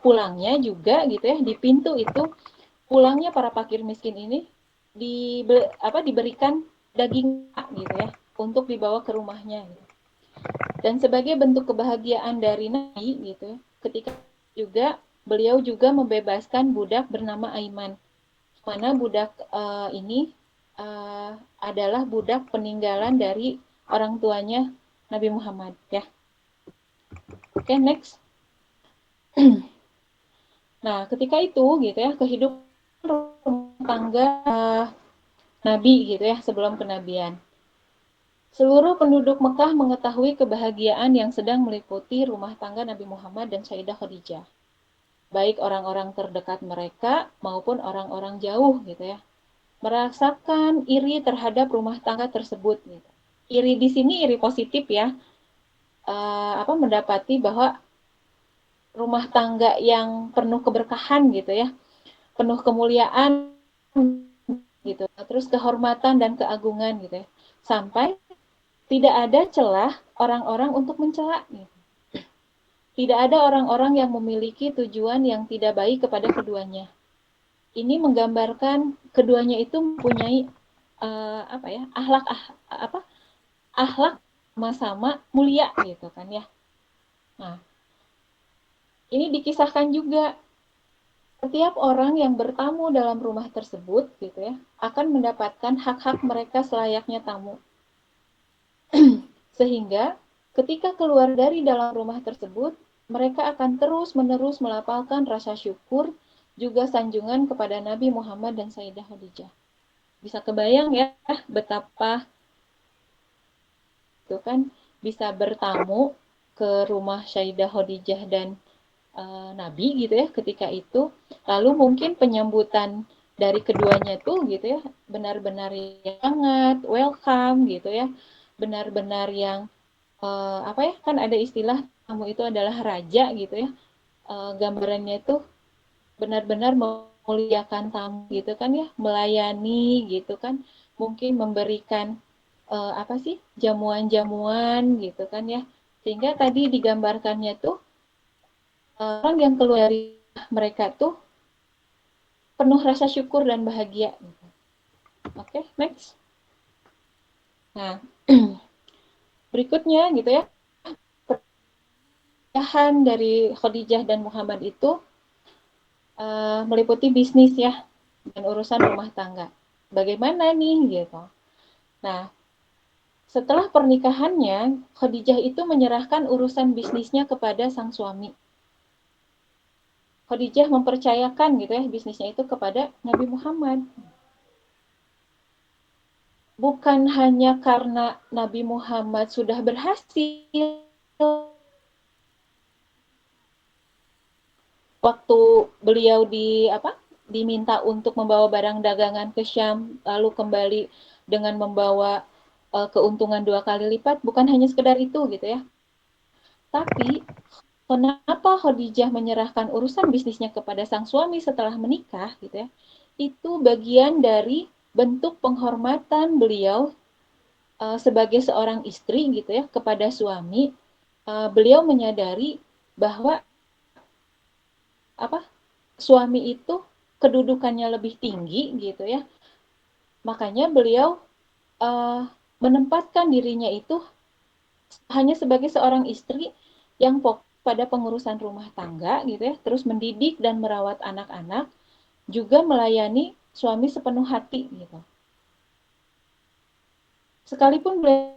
pulangnya juga gitu ya, di pintu itu pulangnya para fakir miskin ini diberikan daging gitu ya untuk dibawa ke rumahnya gitu. Dan sebagai bentuk kebahagiaan dari Nabi gitu, ketika juga beliau juga membebaskan budak bernama Aiman. Mana budak ini adalah budak peninggalan dari orang tuanya Nabi Muhammad ya. Oke, next. Nah, ketika itu gitu ya, kehidupan rumah tangga Nabi gitu ya, sebelum kenabian. Seluruh penduduk Mekah mengetahui kebahagiaan yang sedang meliputi rumah tangga Nabi Muhammad dan Sayyidah Khadijah. Baik orang-orang terdekat mereka maupun orang-orang jauh gitu ya. Merasakan iri terhadap rumah tangga tersebut gitu. Iri di sini iri positif ya. Mendapati bahwa rumah tangga yang penuh keberkahan gitu ya, penuh kemuliaan gitu, terus kehormatan dan keagungan gitu ya. Sampai tidak ada celah orang-orang untuk mencela. Tidak ada orang-orang yang memiliki tujuan yang tidak baik kepada keduanya. Ini menggambarkan keduanya itu mempunyai akhlak sama-sama mulia gitu kan ya. Nah, ini dikisahkan juga setiap orang yang bertamu dalam rumah tersebut gitu ya akan mendapatkan hak-hak mereka selayaknya tamu. Sehingga ketika keluar dari dalam rumah tersebut, mereka akan terus-menerus melapalkan rasa syukur juga sanjungan kepada Nabi Muhammad dan Sayyidah Khadijah. Bisa kebayang ya betapa itu kan bisa bertamu ke rumah Sayyidah Khadijah dan Nabi gitu ya ketika itu. Lalu mungkin penyambutan dari keduanya tuh gitu ya benar-benar yang hangat, welcome gitu ya. Benar-benar yang kan ada istilah tamu itu adalah raja gitu ya. Gambarannya itu benar-benar memuliakan tamu gitu kan ya, melayani gitu kan, mungkin memberikan apa sih, jamuan-jamuan gitu kan ya. Sehingga tadi digambarkannya tuh orang yang keluar dari mereka tuh penuh rasa syukur dan bahagia. Oke, next. Nah, berikutnya gitu ya, pernikahan dari Khadijah dan Muhammad itu meliputi bisnis ya dan urusan rumah tangga. Bagaimana nih gitu. Nah, setelah pernikahannya, Khadijah itu menyerahkan urusan bisnisnya kepada sang suami. Khadijah mempercayakan gitu ya bisnisnya itu kepada Nabi Muhammad. Bukan hanya karena Nabi Muhammad sudah berhasil waktu beliau diminta untuk membawa barang dagangan ke Syam, lalu kembali dengan membawa keuntungan 2 kali lipat, bukan hanya sekedar itu gitu ya. Tapi kenapa Khadijah menyerahkan urusan bisnisnya kepada sang suami setelah menikah gitu ya? Itu bagian dari bentuk penghormatan beliau sebagai seorang istri gitu ya kepada suami. Beliau menyadari bahwa suami itu kedudukannya lebih tinggi gitu ya. Makanya beliau menempatkan dirinya itu hanya sebagai seorang istri yang fokus pada pengurusan rumah tangga gitu ya, terus mendidik dan merawat anak-anak, juga melayani suami sepenuh hati gitu. Sekalipun beliau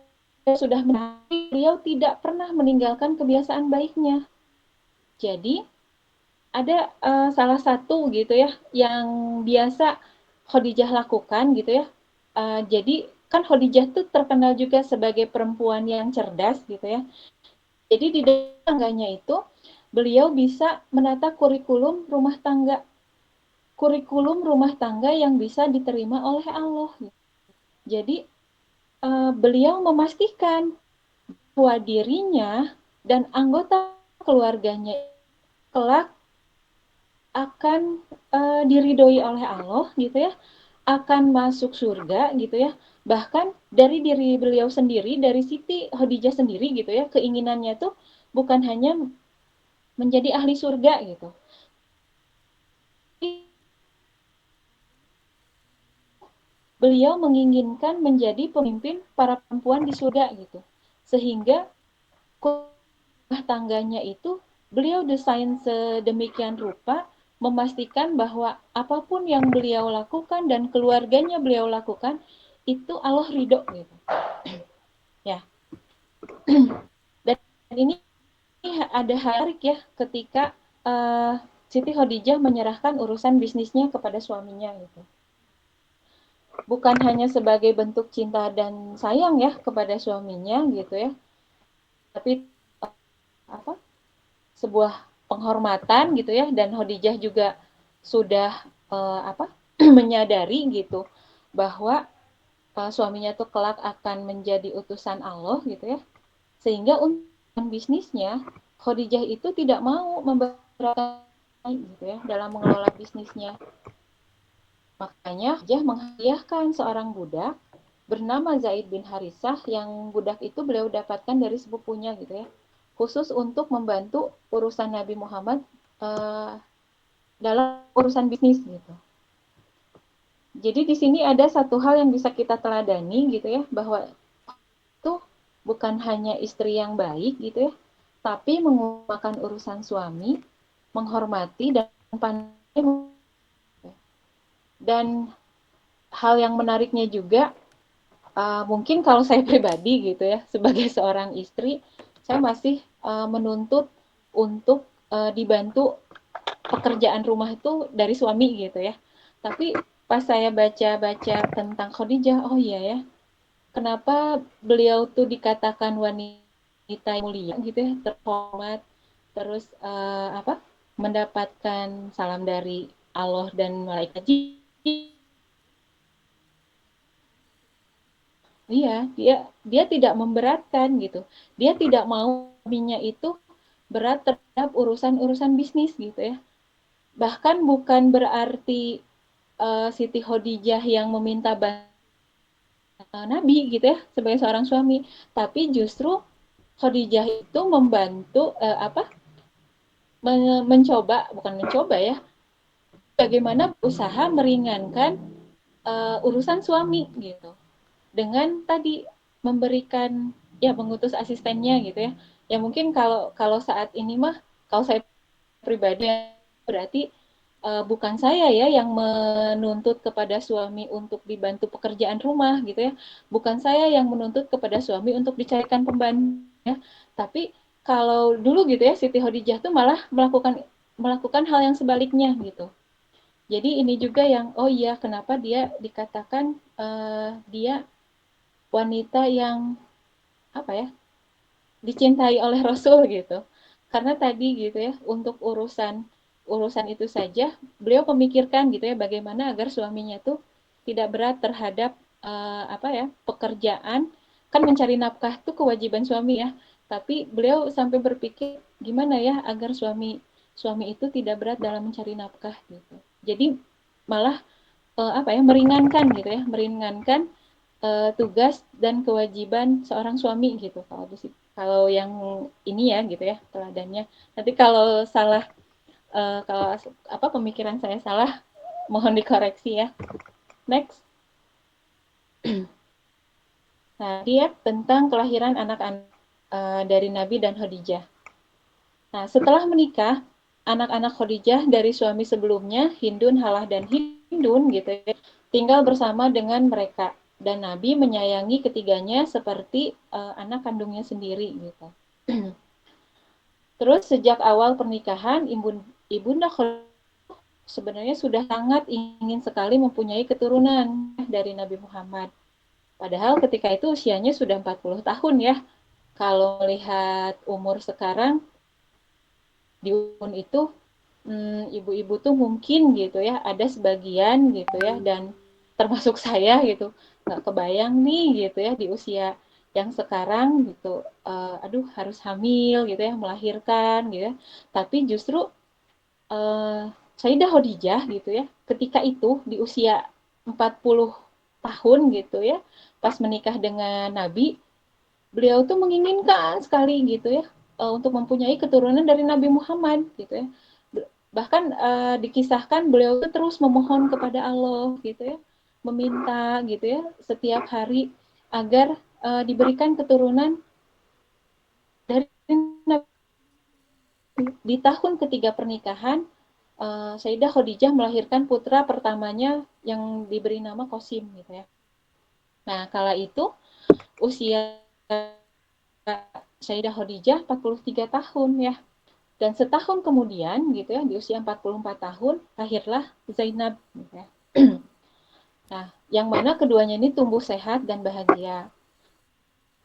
sudah menikah, beliau tidak pernah meninggalkan kebiasaan baiknya. Jadi ada salah satu gitu ya yang biasa Khadijah lakukan gitu ya. Jadi kan Khadijah tuh terkenal juga sebagai perempuan yang cerdas gitu ya. Jadi di tangganya itu beliau bisa menata kurikulum rumah tangga yang bisa diterima oleh Allah. Jadi beliau memastikan bahwa dirinya dan anggota keluarganya kelak akan diridhoi oleh Allah gitu ya, akan masuk surga gitu ya. Bahkan dari diri beliau sendiri, dari Siti Khadijah sendiri gitu ya, keinginannya tuh bukan hanya menjadi ahli surga gitu. Beliau menginginkan menjadi pemimpin para perempuan di surga gitu. Sehingga rumah tangganya itu beliau desain sedemikian rupa memastikan bahwa apapun yang beliau lakukan dan keluarganya beliau lakukan itu Allah ridho gitu. Ya. Dan ini ada hal menarik ya ketika Siti Khadijah menyerahkan urusan bisnisnya kepada suaminya gitu. Bukan hanya sebagai bentuk cinta dan sayang ya kepada suaminya gitu ya, tapi sebuah penghormatan gitu ya, dan Khadijah juga sudah menyadari gitu bahwa suaminya tuh kelak akan menjadi utusan Allah gitu ya, sehingga untuk bisnisnya Khadijah itu tidak mau memberatkan gitu ya dalam mengelola bisnisnya. Makanya Khadijah menghadiahkan seorang budak bernama Zaid bin Harisah, yang budak itu beliau dapatkan dari sepupunya gitu ya, khusus untuk membantu urusan Nabi Muhammad dalam urusan bisnis gitu. Jadi di sini ada satu hal yang bisa kita teladani gitu ya, bahwa itu bukan hanya istri yang baik gitu ya, tapi mengutamakan urusan suami, menghormati dan pandai. Dan hal yang menariknya juga, mungkin kalau saya pribadi gitu ya, sebagai seorang istri, saya masih menuntut untuk dibantu pekerjaan rumah itu dari suami gitu ya. Tapi pas saya baca-baca tentang Khadijah, oh iya ya, kenapa beliau tuh dikatakan wanita yang mulia gitu ya, terhormat, terus mendapatkan salam dari Allah dan malaikat. Iya, dia tidak memberatkan gitu. Dia tidak mau suaminya itu berat terhadap urusan-urusan bisnis gitu ya. Bahkan bukan berarti Siti Khadijah yang meminta bantuan Nabi gitu ya, sebagai seorang suami. Tapi justru Khadijah itu membantu mencoba, bukan mencoba ya, bagaimana berusaha meringankan urusan suami gitu. Dengan tadi memberikan ya mengutus asistennya gitu ya. Ya mungkin kalau kalau saat ini mah kalau saya pribadi berarti bukan saya ya yang menuntut kepada suami untuk dibantu pekerjaan rumah gitu ya. Bukan saya yang menuntut kepada suami untuk dicarikan pembantu ya. Tapi kalau dulu gitu ya Siti Khadijah tuh malah melakukan melakukan hal yang sebaliknya gitu. Jadi ini juga yang oh iya kenapa dia dikatakan dia wanita yang apa ya dicintai oleh Rasul gitu. Karena tadi gitu ya untuk urusan urusan itu saja beliau memikirkan gitu ya bagaimana agar suaminya tuh tidak berat terhadap apa ya pekerjaan kan mencari nafkah tuh kewajiban suami ya. Tapi beliau sampai berpikir gimana ya agar suami suami itu tidak berat dalam mencari nafkah gitu. Jadi malah apa ya meringankan gitu ya meringankan tugas dan kewajiban seorang suami gitu kalau yang ini ya gitu ya teladannya. Nanti kalau salah kalau apa pemikiran saya salah mohon dikoreksi ya. Next. Nah, dia tentang kelahiran anak-anak dari Nabi dan Khadijah. Nah, setelah menikah, anak-anak Khadijah dari suami sebelumnya, Hindun, Halah, dan Hindun gitu ya, tinggal bersama dengan mereka. Dan Nabi menyayangi ketiganya seperti anak kandungnya sendiri gitu. Terus sejak awal pernikahan, Ibunda Khadijah sebenarnya sudah sangat ingin sekali mempunyai keturunan dari Nabi Muhammad. Padahal ketika itu usianya sudah 40 tahun ya. Kalau melihat umur sekarang, di umur itu ibu-ibu tuh mungkin gitu ya ada sebagian gitu ya dan termasuk saya gitu nggak kebayang nih gitu ya di usia yang sekarang gitu aduh harus hamil gitu ya melahirkan gitu ya tapi justru Sayyidah Khadijah gitu ya ketika itu di usia 40 tahun gitu ya pas menikah dengan Nabi beliau tuh menginginkan sekali gitu ya untuk mempunyai keturunan dari Nabi Muhammad gitu ya bahkan dikisahkan beliau tuh terus memohon kepada Allah gitu ya meminta gitu ya setiap hari agar diberikan keturunan dari Nabi. Di tahun ketiga pernikahan Sayyidah Khadijah melahirkan putra pertamanya yang diberi nama Qasim gitu ya. Nah, kala itu usia Sayyidah Khadijah 43 tahun ya. Dan setahun kemudian gitu ya, di usia 44 tahun lahirlah Zainab gitu ya. Nah, yang mana keduanya ini tumbuh sehat dan bahagia.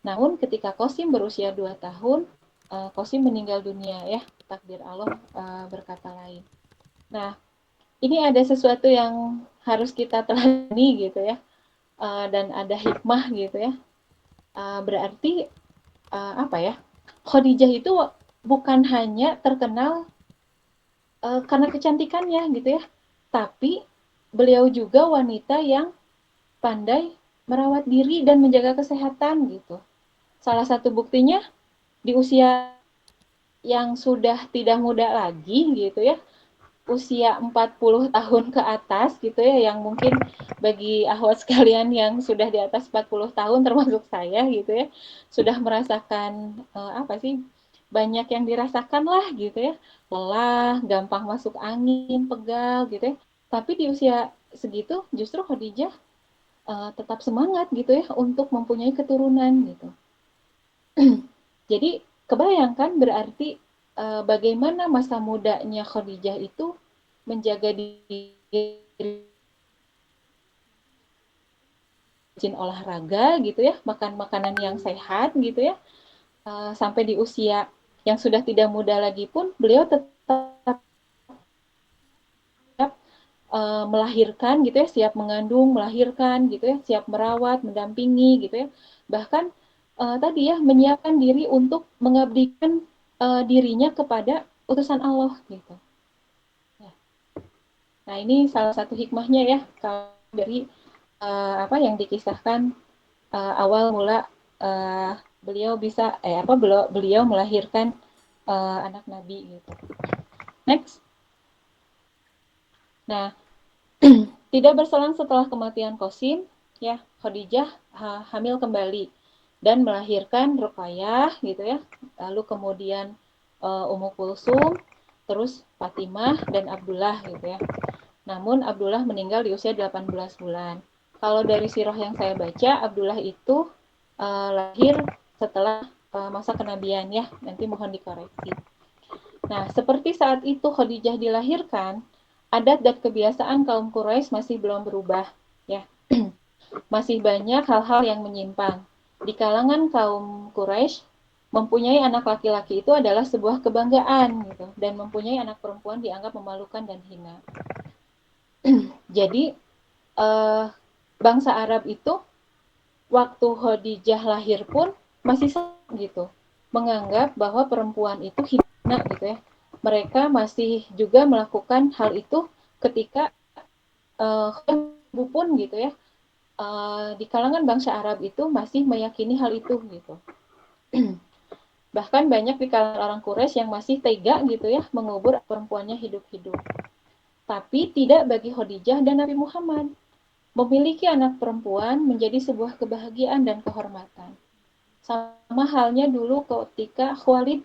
Namun ketika Qasim berusia 2 tahun, Qasim meninggal dunia ya, takdir Allah berkata lain. Nah, ini ada sesuatu yang harus kita telani gitu ya, dan ada hikmah gitu ya. Berarti apa ya? Khadijah itu bukan hanya terkenal karena kecantikannya gitu ya, tapi beliau juga wanita yang pandai merawat diri dan menjaga kesehatan gitu. Salah satu buktinya di usia yang sudah tidak muda lagi gitu ya, usia 40 tahun ke atas gitu ya, yang mungkin bagi ahwat sekalian yang sudah di atas 40 tahun termasuk saya gitu ya, sudah merasakan apa sih, banyak yang dirasakan lah gitu ya, lelah, gampang masuk angin, pegal gitu ya. Tapi di usia segitu justru Khadijah tetap semangat gitu ya untuk mempunyai keturunan gitu. Jadi kebayangkan berarti bagaimana masa mudanya Khadijah itu menjaga diri rajin olahraga gitu ya, makan makanan yang sehat gitu ya, sampai di usia yang sudah tidak muda lagi pun beliau tetap melahirkan gitu ya, siap mengandung, melahirkan gitu ya, siap merawat, mendampingi gitu ya. Bahkan tadi ya menyiapkan diri untuk mengabdikan dirinya kepada utusan Allah gitu. Nah, ini salah satu hikmahnya ya kalau dari apa yang dikisahkan awal mula beliau melahirkan anak Nabi gitu. Next. Nah, tidak berselang setelah kematian Qasim, ya Khadijah hamil kembali dan melahirkan Ruqayyah gitu ya. Lalu kemudian Ummu Kulsum, terus Fatimah dan Abdullah gitu ya. Namun Abdullah meninggal di usia 18 bulan. Kalau dari sirah yang saya baca, Abdullah itu lahir setelah masa kenabian ya. Nanti mohon dikoreksi. Nah, seperti saat itu Khadijah dilahirkan, adat dan kebiasaan kaum Quraisy masih belum berubah ya. Masih banyak hal-hal yang menyimpang. Di kalangan kaum Quraisy, mempunyai anak laki-laki itu adalah sebuah kebanggaan gitu, dan mempunyai anak perempuan dianggap memalukan dan hina. Jadi bangsa Arab itu waktu Khadijah lahir pun masih sama gitu, menganggap bahwa perempuan itu hina gitu ya. Mereka masih juga melakukan hal itu ketika ibu pun gitu ya. Di kalangan bangsa Arab itu masih meyakini hal itu gitu. Bahkan banyak di kalangan orang Quraisy yang masih tega gitu ya mengubur perempuannya hidup-hidup. Tapi tidak bagi Khadijah dan Nabi Muhammad. Memiliki anak perempuan menjadi sebuah kebahagiaan dan kehormatan. Sama halnya dulu ketika Khalid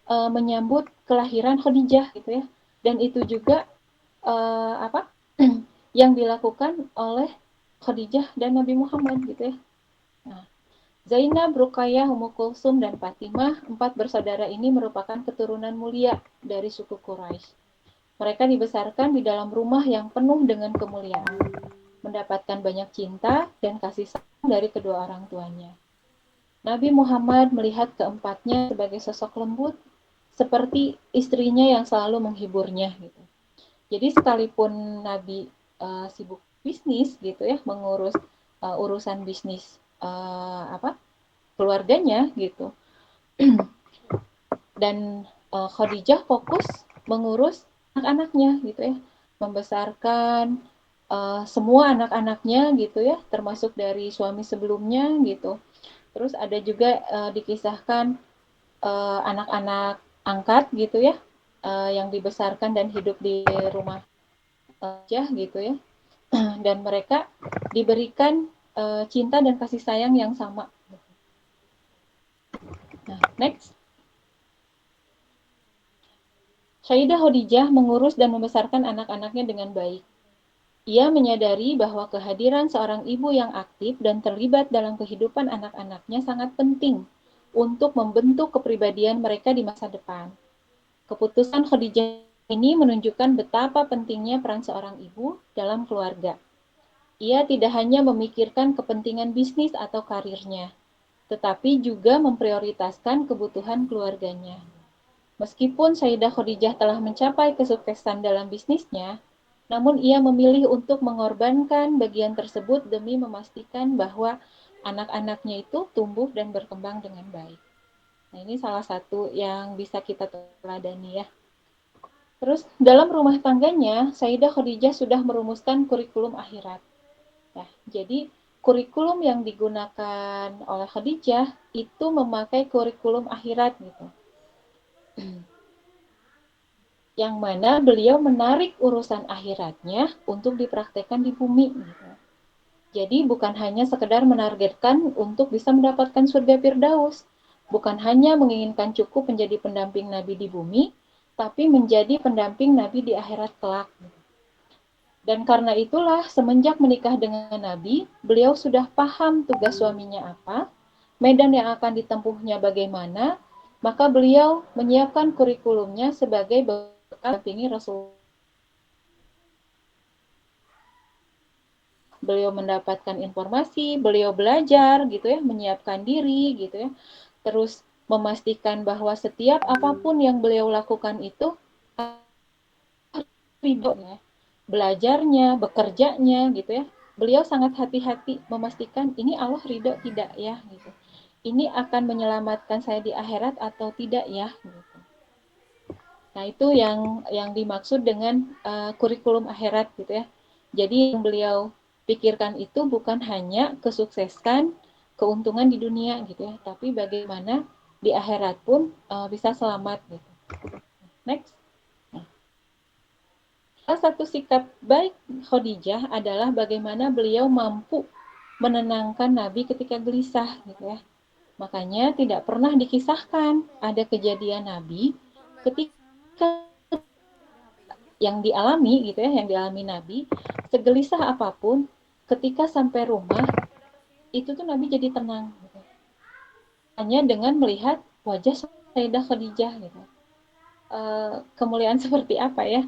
menyambut kelahiran Khadijah gitu ya. Dan itu juga yang dilakukan oleh Khadijah dan Nabi Muhammad gitu ya. Nah, Zainab, Ruqayyah, Ummu Kulsum, dan Fatimah, 4 bersaudara ini merupakan keturunan mulia dari suku Quraisy. Mereka dibesarkan di dalam rumah yang penuh dengan kemuliaan, mendapatkan banyak cinta dan kasih sayang dari kedua orang tuanya. Nabi Muhammad melihat keempatnya sebagai sosok lembut, seperti istrinya yang selalu menghiburnya gitu. Jadi sekalipun Nabi sibuk bisnis gitu ya, mengurus urusan bisnis keluarganya gitu, dan Khadijah fokus mengurus anak-anaknya gitu ya, membesarkan semua anak-anaknya gitu ya, termasuk dari suami sebelumnya gitu. Terus ada juga dikisahkan anak-anak angkat gitu ya, yang dibesarkan dan hidup di rumah aja gitu ya. Dan mereka diberikan cinta dan kasih sayang yang sama. Nah, next. Sayyidah Khadijah mengurus dan membesarkan anak-anaknya dengan baik. Ia menyadari bahwa kehadiran seorang ibu yang aktif dan terlibat dalam kehidupan anak-anaknya sangat penting untuk membentuk kepribadian mereka di masa depan. Keputusan Khadijah ini menunjukkan betapa pentingnya peran seorang ibu dalam keluarga. Ia tidak hanya memikirkan kepentingan bisnis atau karirnya, tetapi juga memprioritaskan kebutuhan keluarganya. Meskipun Sayyidah Khadijah telah mencapai kesuksesan dalam bisnisnya, namun ia memilih untuk mengorbankan bagian tersebut demi memastikan bahwa anak-anaknya itu tumbuh dan berkembang dengan baik. Nah, ini salah satu yang bisa kita teladani ya. Terus dalam rumah tangganya, Sayyidah Khadijah sudah merumuskan kurikulum akhirat. Nah, jadi kurikulum yang digunakan oleh Khadijah itu memakai kurikulum akhirat gitu. Yang mana beliau menarik urusan akhiratnya untuk dipraktekkan di bumi. Gitu. Jadi bukan hanya sekedar menargetkan untuk bisa mendapatkan surga Firdaus, bukan hanya menginginkan cukup menjadi pendamping Nabi di bumi, tapi menjadi pendamping Nabi di akhirat kelak. Dan karena itulah semenjak menikah dengan Nabi, beliau sudah paham tugas suaminya apa, medan yang akan ditempuhnya bagaimana, maka beliau menyiapkan kurikulumnya sebagai bekal mendampingi Rasul. Beliau mendapatkan informasi, beliau belajar gitu ya, menyiapkan diri gitu ya. Terus memastikan bahwa setiap apapun yang beliau lakukan itu ridho ya. Belajarnya, bekerjanya gitu ya. Beliau sangat hati-hati memastikan ini Allah ridho tidak ya gitu. Ini akan menyelamatkan saya di akhirat atau tidak ya gitu. Nah, itu yang dimaksud dengan kurikulum akhirat gitu ya. Jadi yang beliau pikirkan itu bukan hanya kesuksesan keuntungan di dunia gitu ya, tapi bagaimana di akhirat pun bisa selamat gitu. Next. Salah satu sikap baik Khadijah adalah bagaimana beliau mampu menenangkan Nabi ketika gelisah gitu ya. Makanya tidak pernah dikisahkan ada kejadian Nabi ketika yang dialami gitu ya, yang dialami Nabi, segelisah apapun, ketika sampai rumah itu tuh Nabi jadi tenang gitu. Hanya dengan melihat wajah Sayyidah Khadijah gitu. Kemuliaan seperti apa ya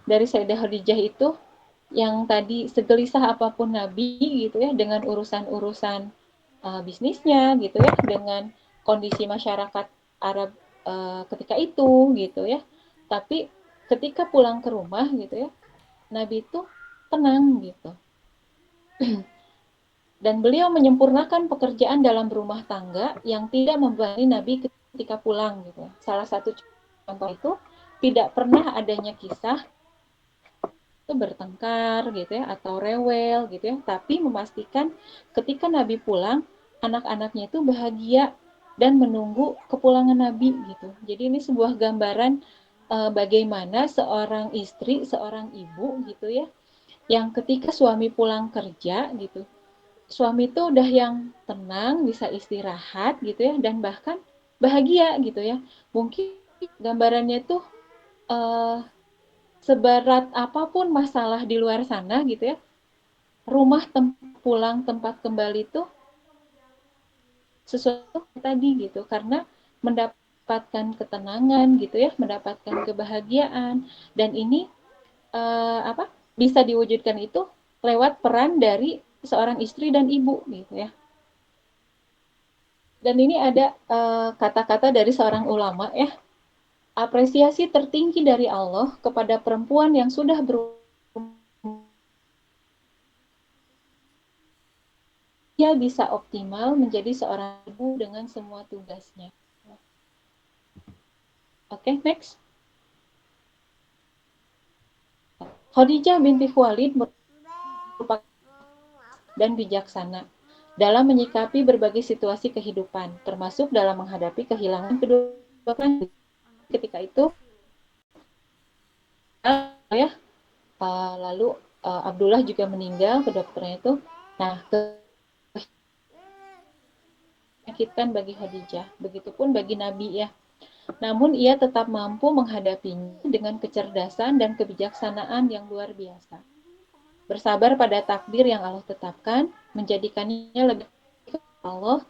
dari Sayyidah Khadijah itu, yang tadi segelisah apapun Nabi gitu ya, dengan urusan-urusan bisnisnya gitu ya, dengan kondisi masyarakat Arab ketika itu gitu ya. Tapi ketika pulang ke rumah gitu ya, Nabi itu tenang gitu. Dan beliau menyempurnakan pekerjaan dalam rumah tangga yang tidak membebani Nabi ketika pulang gitu. Salah satu contoh itu tidak pernah adanya kisah itu bertengkar gitu ya atau rewel gitu ya, tapi memastikan ketika Nabi pulang anak-anaknya itu bahagia dan menunggu kepulangan Nabi gitu. Jadi ini sebuah gambaran bagaimana seorang istri, seorang ibu gitu ya, yang ketika suami pulang kerja gitu, suami itu udah yang tenang, bisa istirahat gitu ya, dan bahkan bahagia gitu ya. Mungkin gambarannya tuh seberat apapun masalah di luar sana gitu ya, rumah pulang tempat kembali itu sesuatu tadi gitu, karena mendapatkan ketenangan gitu ya, mendapatkan kebahagiaan, dan ini bisa diwujudkan itu lewat peran dari seorang istri dan ibu gitu ya. Dan ini ada kata-kata dari seorang ulama ya, apresiasi tertinggi dari Allah kepada perempuan yang sudah dia bisa optimal menjadi seorang ibu dengan semua tugasnya. Oke, next. Khadijah binti Khuwailid merupakan dan bijaksana dalam menyikapi berbagai situasi kehidupan, termasuk dalam menghadapi kehilangan kedua orang ketika itu ya. Lalu Abdullah juga meninggal, kedua putranya itu. Nah, menyakitkan bagi Khadijah, begitupun bagi Nabi ya. Namun ia tetap mampu menghadapinya dengan kecerdasan dan kebijaksanaan yang luar biasa. Bersabar pada takdir yang Allah tetapkan, menjadikannya lebih Allah,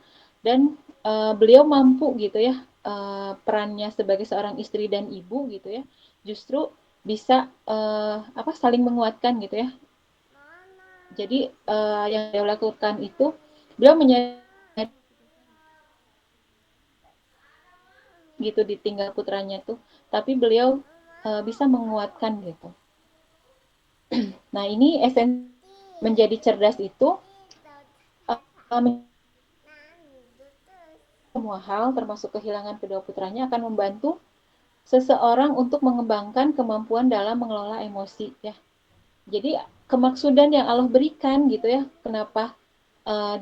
dan beliau mampu gitu ya, perannya sebagai seorang istri dan ibu gitu ya, justru bisa saling menguatkan gitu ya. Jadi yang beliau lakukan itu, beliau menyadari gitu ditinggal putranya tuh, tapi beliau bisa menguatkan gitu. Nah ini esensi menjadi cerdas itu semua hal termasuk kehilangan kedua putranya akan membantu seseorang untuk mengembangkan kemampuan dalam mengelola emosi ya. Jadi kemaksudan yang Allah berikan gitu ya, kenapa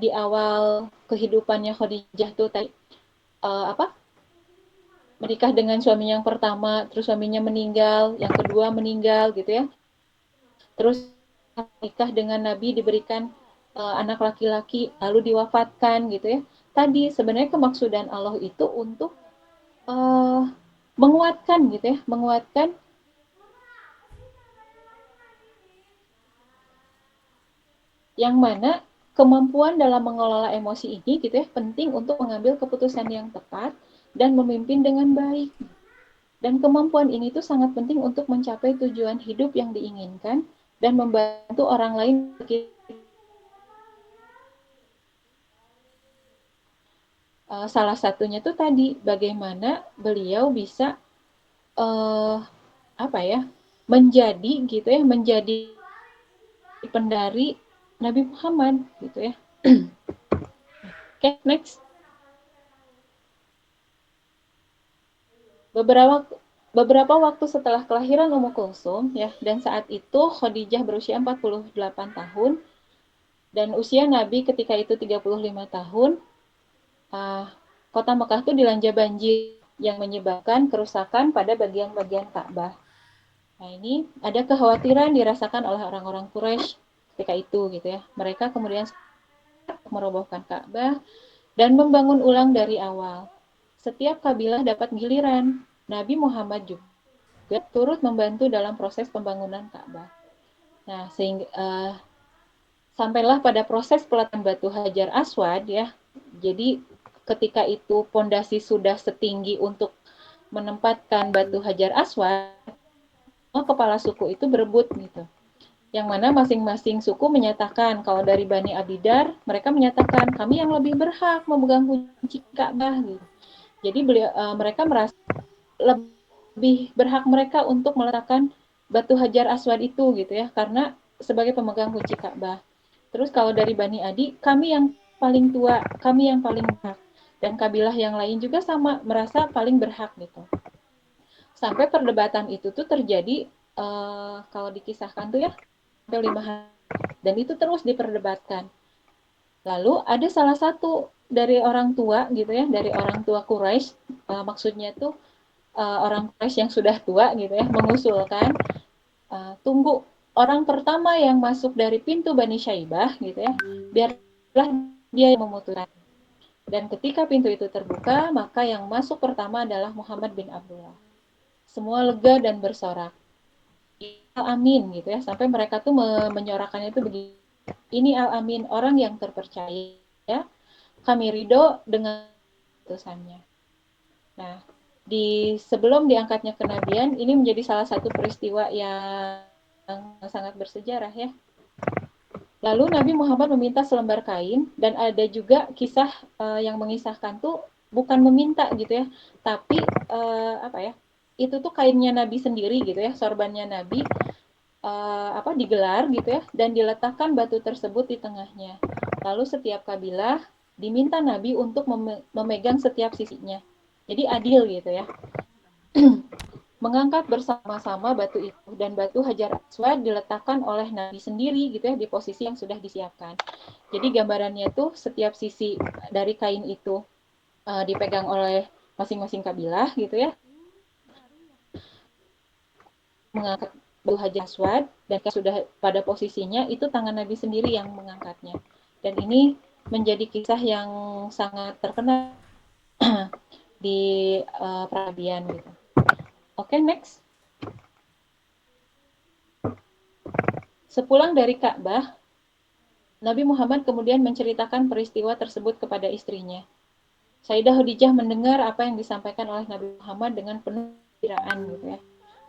di awal kehidupannya Khadijah tuh tadi menikah dengan suaminya yang pertama, terus suaminya meninggal, yang kedua meninggal gitu ya. Terus menikah dengan Nabi diberikan anak laki-laki lalu diwafatkan gitu ya. Tadi sebenarnya kemaksudan Allah itu untuk menguatkan gitu ya, menguatkan yang mana kemampuan dalam mengelola emosi ini gitu ya penting untuk mengambil keputusan yang tepat dan memimpin dengan baik. Dan kemampuan ini tuh sangat penting untuk mencapai tujuan hidup yang diinginkan dan membantu orang lain. Salah satunya tuh tadi bagaimana beliau bisa menjadi gitu ya, menjadi pendari Nabi Muhammad gitu ya. Oke, next. Beberapa waktu setelah kelahiran Ummu Kulsum ya, dan saat itu Khadijah berusia 48 tahun, Dan usia Nabi ketika itu 35 tahun, kota Mekah itu dilanda banjir yang menyebabkan kerusakan pada bagian-bagian Ka'bah. Nah, ini ada kekhawatiran dirasakan oleh orang-orang Quraisy ketika itu gitu ya. Mereka kemudian merobohkan Ka'bah dan membangun ulang dari awal. Setiap kabilah dapat giliran. Nabi Muhammad juga turut membantu dalam proses pembangunan Ka'bah. Nah, sehingga sampailah pada proses peletakan batu Hajar Aswad ya. Jadi ketika itu pondasi sudah setinggi untuk menempatkan batu Hajar Aswad, kepala suku itu berebut gitu. Yang mana masing-masing suku menyatakan kalau dari Bani Abidar mereka menyatakan kami yang lebih berhak memegang kunci Ka'bah gitu. Jadi mereka merasa lebih berhak mereka untuk meletakkan batu Hajar Aswad itu gitu ya, karena sebagai pemegang kunci Ka'bah. Terus kalau dari Bani Adi, kami yang paling tua, kami yang paling berhak. Dan kabilah yang lain juga sama, merasa paling berhak gitu. Sampai perdebatan itu tuh terjadi, kalau dikisahkan tuh ya, sampai 5 hari. Dan itu terus diperdebatkan. Lalu ada salah satu dari orang tua gitu ya, dari orang tua Quraisy, maksudnya tuh orang Quraisy yang sudah tua gitu ya, mengusulkan tunggu orang pertama yang masuk dari pintu Bani Syaibah gitu ya, biarlah dia yang memutuskan. Dan ketika pintu itu terbuka, maka yang masuk pertama adalah Muhammad bin Abdullah. Semua lega dan bersorak. Al-Amin gitu ya, sampai mereka tuh menyorakannya itu begini. Ini Al-Amin, orang yang terpercaya, ya. Kami ridho dengan putusannya. Nah, sebelum diangkatnya kenabian, ini menjadi salah satu peristiwa yang sangat bersejarah ya. Lalu Nabi Muhammad meminta selembar kain, dan ada juga kisah yang mengisahkan tuh bukan meminta gitu ya, tapi apa ya? Itu tuh kainnya Nabi sendiri gitu ya, sorbannya Nabi digelar gitu ya, dan diletakkan batu tersebut di tengahnya. Lalu setiap kabilah diminta Nabi untuk memegang setiap sisinya. Jadi adil gitu ya. Mengangkat bersama-sama batu itu, dan batu Hajar Aswad diletakkan oleh Nabi sendiri gitu ya, di posisi yang sudah disiapkan. Jadi gambarannya tuh setiap sisi dari kain itu dipegang oleh masing-masing kabilah gitu ya. Mengangkat batu Hajar Aswad, dan sudah pada posisinya itu tangan Nabi sendiri yang mengangkatnya. Dan ini menjadi kisah yang sangat terkenal di peradaban gitu. Oke, next. Sepulang dari Ka'bah, Nabi Muhammad kemudian menceritakan peristiwa tersebut kepada istrinya. Sayyidah Khadijah mendengar apa yang disampaikan oleh Nabi Muhammad dengan penuh kegembiraan gitu ya.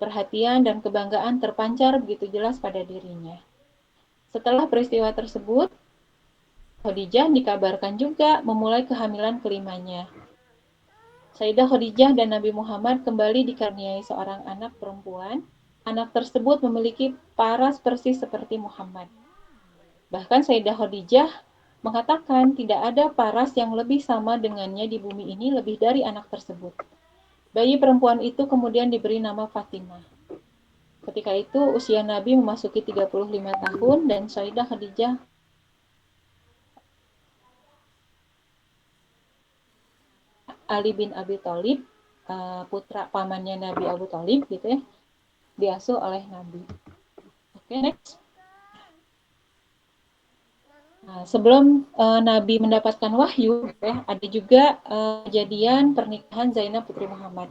Perhatian dan kebanggaan terpancar begitu jelas pada dirinya. Setelah peristiwa tersebut, Khadijah dikabarkan juga memulai kehamilan kelimanya. Sayyidah Khadijah dan Nabi Muhammad kembali dikaruniai seorang anak perempuan. Anak tersebut memiliki paras persis seperti Muhammad. Bahkan Sayyidah Khadijah mengatakan tidak ada paras yang lebih sama dengannya di bumi ini lebih dari anak tersebut. Bayi perempuan itu kemudian diberi nama Fatimah. Ketika itu usia Nabi memasuki 35 tahun dan Sayyidah Khadijah Ali bin Abi Thalib, putra pamannya Nabi Abu Thalib gitu ya, diasuh oleh Nabi. Oke, next. Nah, sebelum Nabi mendapatkan wahyu, ya, ada juga kejadian pernikahan Zainab putri Muhammad.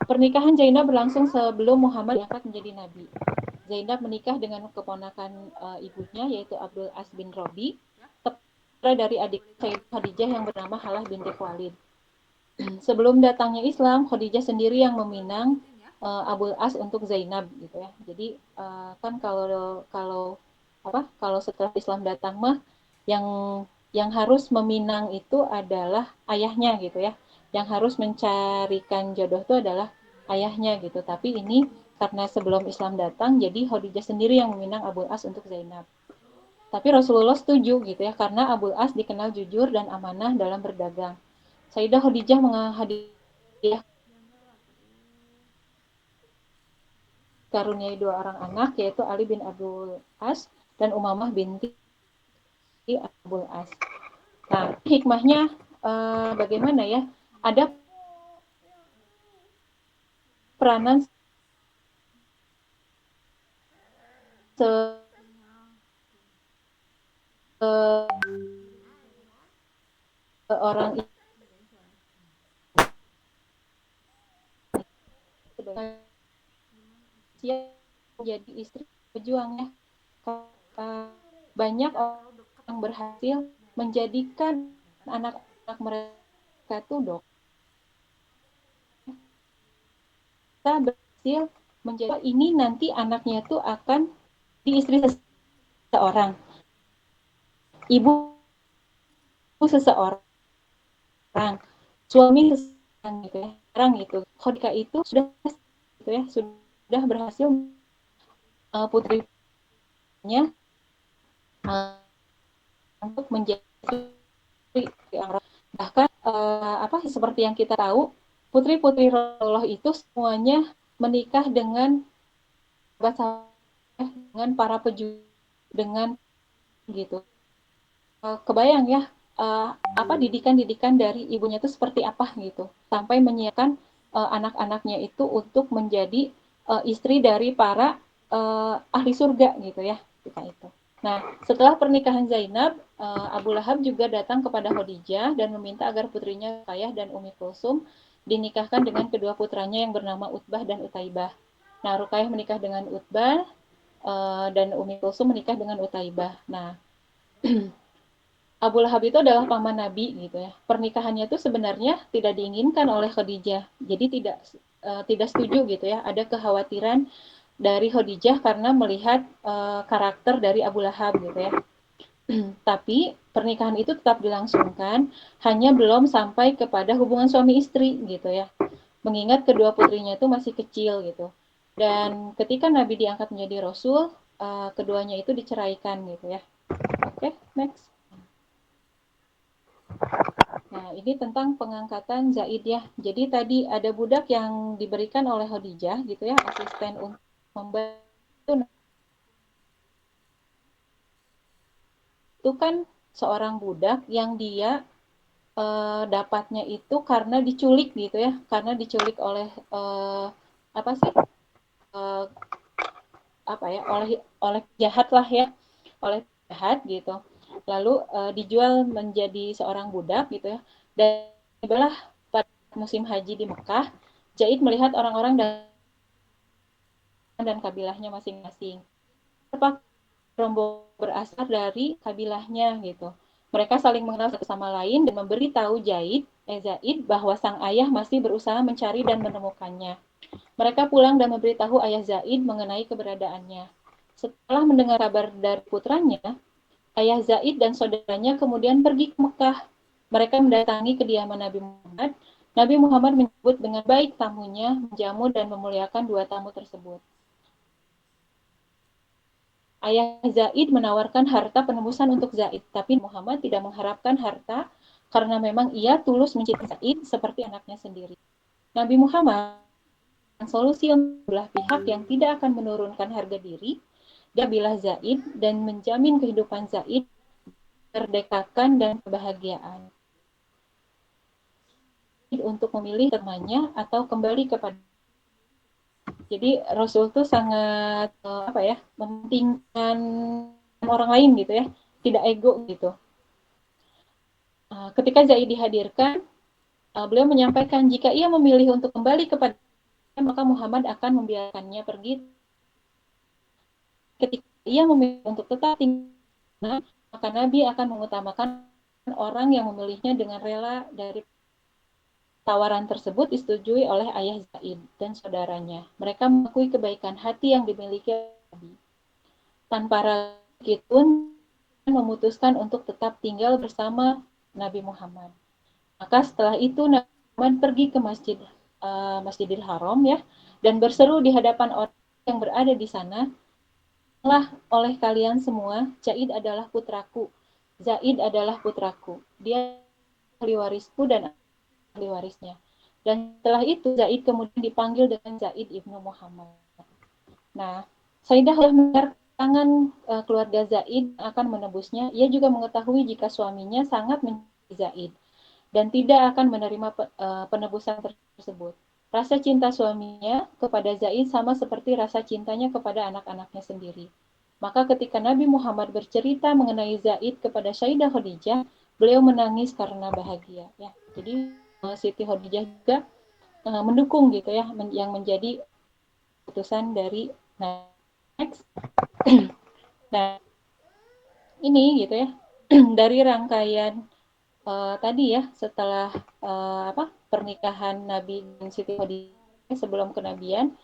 Pernikahan Zainab berlangsung sebelum Muhammad diangkat menjadi Nabi. Zainab menikah dengan keponakan ibunya, yaitu Abdul As bin Robi, putra dari adik Sayyidah Khadijah yang bernama Halah binti Khuwailid. Sebelum datangnya Islam, Khadijah sendiri yang meminang Abul As untuk Zainab gitu ya. Jadi kan kalau setelah Islam datang mah yang harus meminang itu adalah ayahnya gitu ya. Yang harus mencarikan jodoh itu adalah ayahnya gitu. Tapi ini karena sebelum Islam datang, jadi Khadijah sendiri yang meminang Abul As untuk Zainab. Tapi Rasulullah setuju gitu ya, karena Abul As dikenal jujur dan amanah dalam berdagang. Sayyidah Khadijah menghadiah karuniai 2 orang anak, yaitu Ali bin Abdul As dan Umamah binti Abul As. Nah, hikmahnya bagaimana ya? Ada peranan seorang siap menjadi istri pejuang ya. Banyak orang berhasil menjadikan anak-anak mereka itu dokter, berhasil menjadi ini nanti anaknya itu akan di istri seseorang, ibu seseorang, suami seseorang gitu ya. Sekarang itu Khadijah itu sudah gitu ya, sudah berhasil putrinya untuk menjadi bahkan seperti yang kita tahu, putri-putri Rasulullah itu semuanya menikah dengan para pejuang, dengan gitu. Kebayang ya didikan-didikan dari ibunya itu seperti apa gitu, sampai menyiapkan anak-anaknya itu untuk menjadi istri dari para ahli surga gitu ya, ketika itu. Nah, setelah pernikahan Zainab, Abu Lahab juga datang kepada Khadijah dan meminta agar putrinya Ruqayyah dan Ummi Kulsum dinikahkan dengan kedua putranya yang bernama Utbah dan Utaibah. Nah, Ruqayyah menikah dengan Utbah dan Ummi Kulsum menikah dengan Utaibah. Nah, Abu Lahab itu adalah paman Nabi gitu ya. Pernikahannya itu sebenarnya tidak diinginkan oleh Khadijah. Jadi tidak setuju gitu ya. Ada kekhawatiran dari Khadijah karena melihat karakter dari Abu Lahab gitu ya. Tapi pernikahan itu tetap dilangsungkan, hanya belum sampai kepada hubungan suami istri gitu ya. Mengingat kedua putrinya itu masih kecil gitu. Dan ketika Nabi diangkat menjadi Rasul, keduanya itu diceraikan gitu ya. Oke, next. Nah, ini tentang pengangkatan Zaid ya. Jadi tadi ada budak yang diberikan oleh Khadijah gitu ya, asisten untuk membantu. Itu kan seorang budak yang dia dapatnya itu karena diculik gitu ya, karena diculik oleh apa sih? Uh, oleh jahat lah ya, oleh jahat gitu. Lalu dijual menjadi seorang budak gitu ya. Dan tibalah pada musim haji di Mekah, Zaid melihat orang-orang dan kabilahnya masing-masing. Rombongan berasal dari kabilahnya gitu. Mereka saling mengenal satu sama lain dan memberitahu Zaid bahwa sang ayah masih berusaha mencari dan menemukannya. Mereka pulang dan memberitahu ayah Zaid mengenai keberadaannya. Setelah mendengar kabar dari putranya, ayah Zaid dan saudaranya kemudian pergi ke Mekah. Mereka mendatangi kediaman Nabi Muhammad. Nabi Muhammad menyebut dengan baik tamunya, menjamu dan memuliakan dua tamu tersebut. Ayah Zaid menawarkan harta penebusan untuk Zaid, tapi Muhammad tidak mengharapkan harta karena memang ia tulus mencintai Zaid seperti anaknya sendiri. Nabi Muhammad solusi untuk belah pihak yang tidak akan menurunkan harga diri, dia bilah Zaid dan menjamin kehidupan Zaid, merdekakan dan kebahagiaan. Untuk memilih temannya atau kembali kepada. Jadi Rasul tuh sangat mementingkan orang lain gitu ya, tidak ego gitu. Ketika Zaid dihadirkan, beliau menyampaikan jika ia memilih untuk kembali kepada maka Muhammad akan membiarkannya pergi. Ketika ia memilih untuk tetap tinggal, maka Nabi akan mengutamakan orang yang memilihnya dengan rela. Dari tawaran tersebut disetujui oleh ayah Zaid dan saudaranya. Mereka mengakui kebaikan hati yang dimiliki Nabi. Tanpa ragu pun memutuskan untuk tetap tinggal bersama Nabi Muhammad. Maka setelah itu Nabi Muhammad pergi ke Masjidil Haram ya, dan berseru di hadapan orang yang berada di sana, oleh kalian semua, Zaid adalah putraku. Zaid adalah putraku. Dia ahli warisku dan ahli warisnya. Dan setelah itu Zaid kemudian dipanggil dengan Zaid ibnu Muhammad. Nah, Sayyidah mendengar tangan keluarga Zaid akan menebusnya. Ia juga mengetahui jika suaminya sangat mencintai Zaid dan tidak akan menerima penebusan tersebut. Rasa cinta suaminya kepada Zaid sama seperti rasa cintanya kepada anak-anaknya sendiri. Maka ketika Nabi Muhammad bercerita mengenai Zaid kepada Sayyidah Khadijah, beliau menangis karena bahagia. Ya, jadi Siti Khadijah juga mendukung gitu ya, yang menjadi keputusan dari next. Nah, ini gitu ya, dari rangkaian tadi ya, setelah pernikahan Nabi dan Siti Khadijah sebelum kenabian,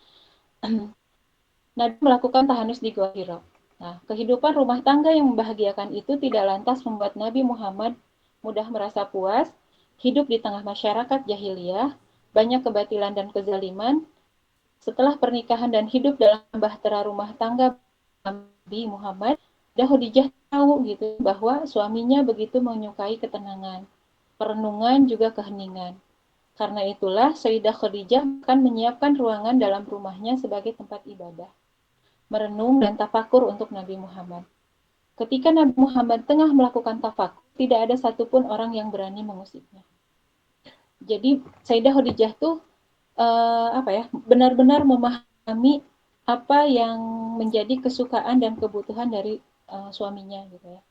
Nabi melakukan tahanus di Gua Hira. Nah, kehidupan rumah tangga yang membahagiakan itu tidak lantas membuat Nabi Muhammad mudah merasa puas, hidup di tengah masyarakat jahiliyah, banyak kebatilan dan kezaliman. Setelah pernikahan dan hidup dalam bahtera rumah tangga Nabi Muhammad, Khadijah tahu gitu bahwa suaminya begitu menyukai ketenangan, perenungan juga keheningan. Karena itulah Sayyidah Khadijah akan menyiapkan ruangan dalam rumahnya sebagai tempat ibadah, merenung dan tafakur untuk Nabi Muhammad. Ketika Nabi Muhammad tengah melakukan tafakur, tidak ada satupun orang yang berani mengusiknya. Jadi Sayyidah Khadijah tuh benar-benar memahami apa yang menjadi kesukaan dan kebutuhan dari suaminya gitu ya.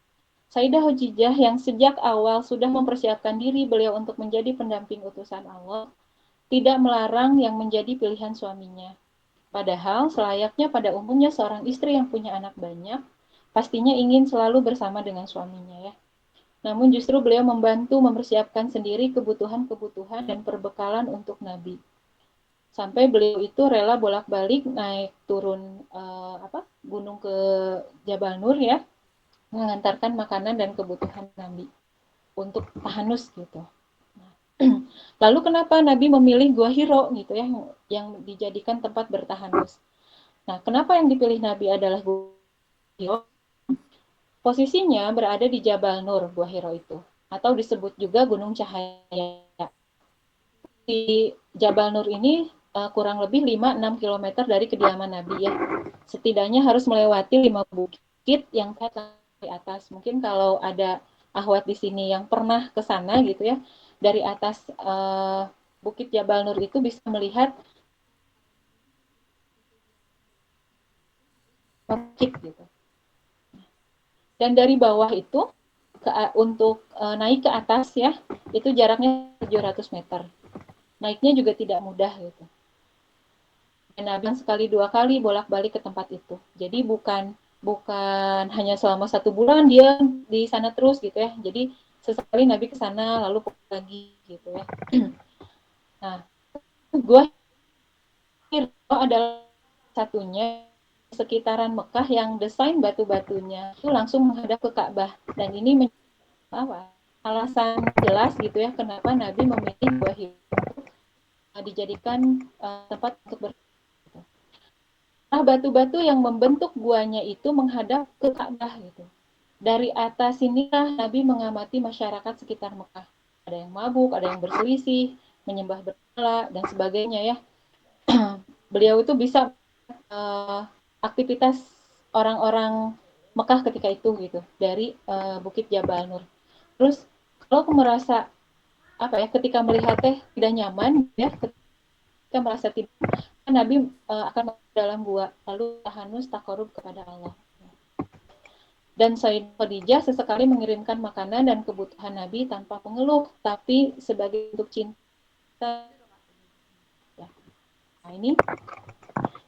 Sayyidah Khadijah yang sejak awal sudah mempersiapkan diri beliau untuk menjadi pendamping utusan Allah, tidak melarang yang menjadi pilihan suaminya. Padahal selayaknya pada umumnya seorang istri yang punya anak banyak, pastinya ingin selalu bersama dengan suaminya ya. Namun justru beliau membantu mempersiapkan sendiri kebutuhan-kebutuhan dan perbekalan untuk Nabi. Sampai beliau itu rela bolak-balik naik turun gunung ke Jabal Nur ya, mengantarkan makanan dan kebutuhan Nabi untuk tahanus gitu. Lalu kenapa Nabi memilih Gua Hiro gitu ya, yang dijadikan tempat bertahanus? Nah, kenapa yang dipilih Nabi adalah Gua Hiro? Posisinya berada di Jabal Nur, Gua Hiro itu, atau disebut juga Gunung Cahaya. Di Jabal Nur ini kurang lebih 5-6 km dari kediaman Nabi ya. Setidaknya harus melewati 5 bukit yang di atas. Mungkin kalau ada akhwat di sini yang pernah ke sana gitu ya, dari atas Bukit Jabal Nur itu bisa melihat bukit gitu. Dan dari bawah itu untuk naik ke atas ya, itu jaraknya 700 meter. Naiknya juga tidak mudah gitu. Dan Nabi sekali 2 kali bolak-balik ke tempat itu. Jadi bukan hanya selama 1 bulan dia di sana terus gitu ya. Jadi sesekali Nabi ke sana lalu pulang lagi gitu ya. Nah, Gua Hiro adalah satunya sekitaran Mekah yang desain batu-batunya itu langsung menghadap ke Ka'bah, dan ini alasan jelas gitu ya kenapa Nabi memilih Gua Hiro dijadikan tempat untuk Nah, batu-batu yang membentuk guanya itu menghadap ke Ka'bah gitu. Dari atas inilah Nabi mengamati masyarakat sekitar Mekah. Ada yang mabuk, ada yang berselisih, menyembah berhala dan sebagainya ya. Beliau itu bisa aktivitas orang-orang Mekah ketika itu gitu dari Bukit Jabal Nur. Terus kalau aku merasa ketika melihat tidak nyaman ya, ketika merasa tidak, Nabi akan dalam gua lalu tahanus takarub kepada Allah. Dan Sayyidah Khadijah sesekali mengirimkan makanan dan kebutuhan Nabi tanpa pengeluh, tapi sebagai bentuk cinta. Ya. Nah ini,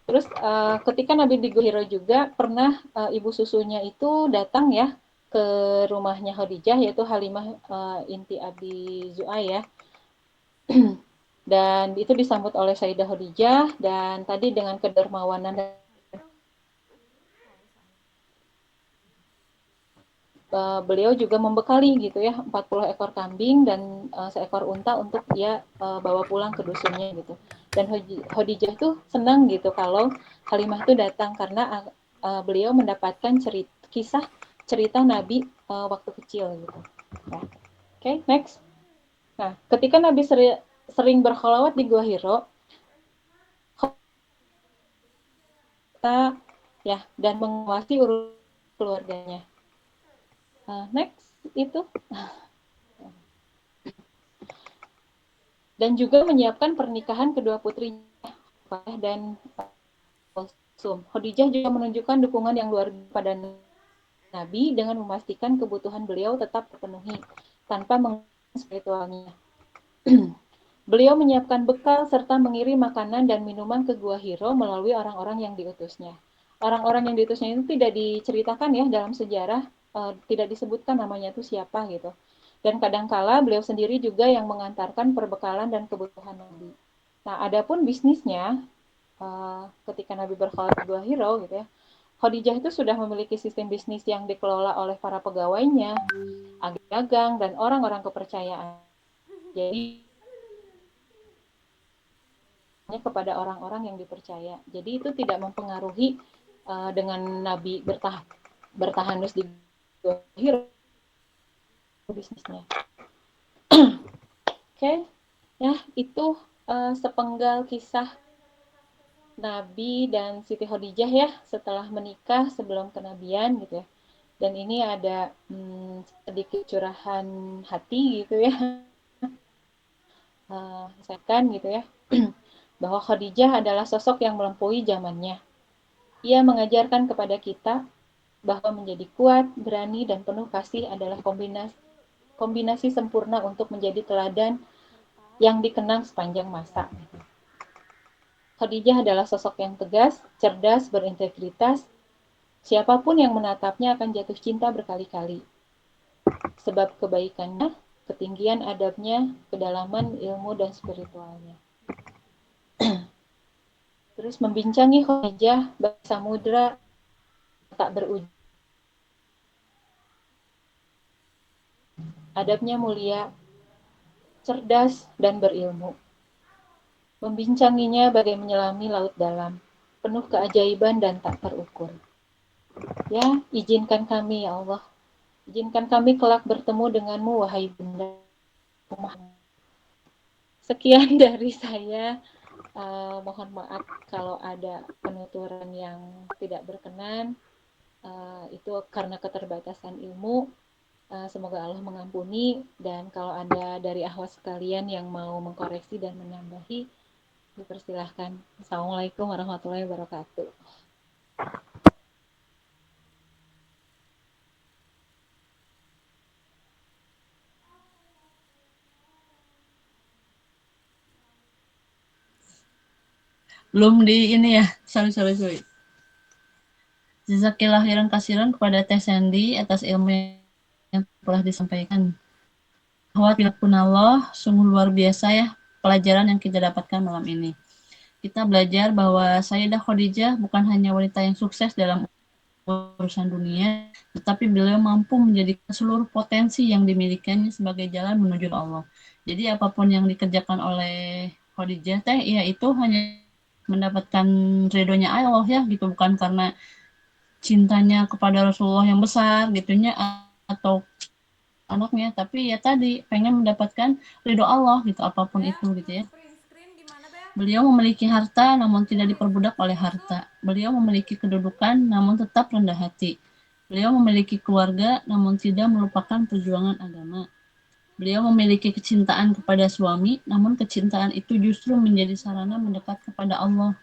terus ketika Nabi di Gua Hiro juga pernah ibu susunya itu datang ya ke rumahnya Khadijah, yaitu Halimah inti Abi Zu'ai ya. Dan itu disambut oleh Sayyidah Khadijah, dan tadi dengan kedermawanan beliau juga membekali gitu ya 40 ekor kambing dan seekor unta untuk dia bawa pulang ke dusunnya gitu. Dan Khadijah tuh senang gitu kalau Halimah tuh datang karena beliau mendapatkan kisah cerita Nabi waktu kecil gitu. Nah, Oke, next. Nah, ketika Nabi sering berkholawat di Gua Hiro, kita ya, dan menguasai urusan keluarganya. Next itu, dan juga menyiapkan pernikahan kedua putrinya dan Khadijah juga menunjukkan dukungan yang luar biasa pada Nabi dengan memastikan kebutuhan beliau tetap terpenuhi tanpa mengurangi spiritualnya. Beliau menyiapkan bekal serta mengirim makanan dan minuman ke Gua Hiro melalui orang-orang yang diutusnya. Orang-orang yang diutusnya itu tidak diceritakan ya dalam sejarah, tidak disebutkan namanya itu siapa gitu. Dan kadangkala beliau sendiri juga yang mengantarkan perbekalan dan kebutuhan Nabi. Nah, adapun bisnisnya, ketika Nabi berkholat di Gua Hiro gitu ya, Khadijah itu sudah memiliki sistem bisnis yang dikelola oleh para pegawainya, agen dagang, dan orang-orang kepercayaan. Jadi kepada orang-orang yang dipercaya. Jadi itu tidak mempengaruhi dengan Nabi bertahan terus di Hiro bisnisnya. Oke, ya itu sepenggal kisah Nabi dan Siti Khadijah ya setelah menikah sebelum kenabian gitu ya. Dan ini ada sedikit curahan hati gitu ya, misalkan gitu ya, bahwa Khadijah adalah sosok yang melampaui zamannya. Ia mengajarkan kepada kita bahwa menjadi kuat, berani, dan penuh kasih adalah kombinasi sempurna untuk menjadi teladan yang dikenang sepanjang masa. Khadijah adalah sosok yang tegas, cerdas, berintegritas. Siapapun yang menatapnya akan jatuh cinta berkali-kali. Sebab kebaikannya, ketinggian adabnya, kedalaman ilmu dan spiritualnya. Terus membincangi Khadijah bagi samudra tak berujung. Adabnya mulia, cerdas, dan berilmu. Membincanginya bagai menyelami laut dalam, penuh keajaiban dan tak terukur. Ya, izinkan kami ya Allah. Izinkan kami kelak bertemu denganmu, wahai Bunda Muhammad. Sekian dari saya. Mohon maaf kalau ada penuturan yang tidak berkenan. Itu karena keterbatasan ilmu. Semoga Allah mengampuni. Dan kalau ada dari akhwat sekalian yang mau mengkoreksi dan menambahi, dipersilahkan. Assalamualaikum warahmatullahi wabarakatuh. Belum di ini ya, sorry. Jazakillah khairan kasiran kepada Teh Sandy atas ilmu yang telah disampaikan. Allah, sungguh luar biasa ya pelajaran yang kita dapatkan malam ini. Kita belajar bahwa Sayyidah Khadijah bukan hanya wanita yang sukses dalam urusan dunia, tetapi beliau mampu menjadikan seluruh potensi yang dimilikinya sebagai jalan menuju Allah. Jadi apapun yang dikerjakan oleh Khadijah teh, ya itu hanya mendapatkan ridhonya Allah ya, gitu, bukan karena cintanya kepada Rasulullah yang besar gitunya atau anaknya, tapi ya tadi pengen mendapatkan ridho Allah gitu, apapun itu gitu ya. Beliau memiliki harta namun tidak diperbudak oleh harta. Beliau memiliki kedudukan namun tetap rendah hati. Beliau memiliki keluarga namun tidak melupakan perjuangan agama. Beliau memiliki kecintaan kepada suami, namun kecintaan itu justru menjadi sarana mendekat kepada Allah.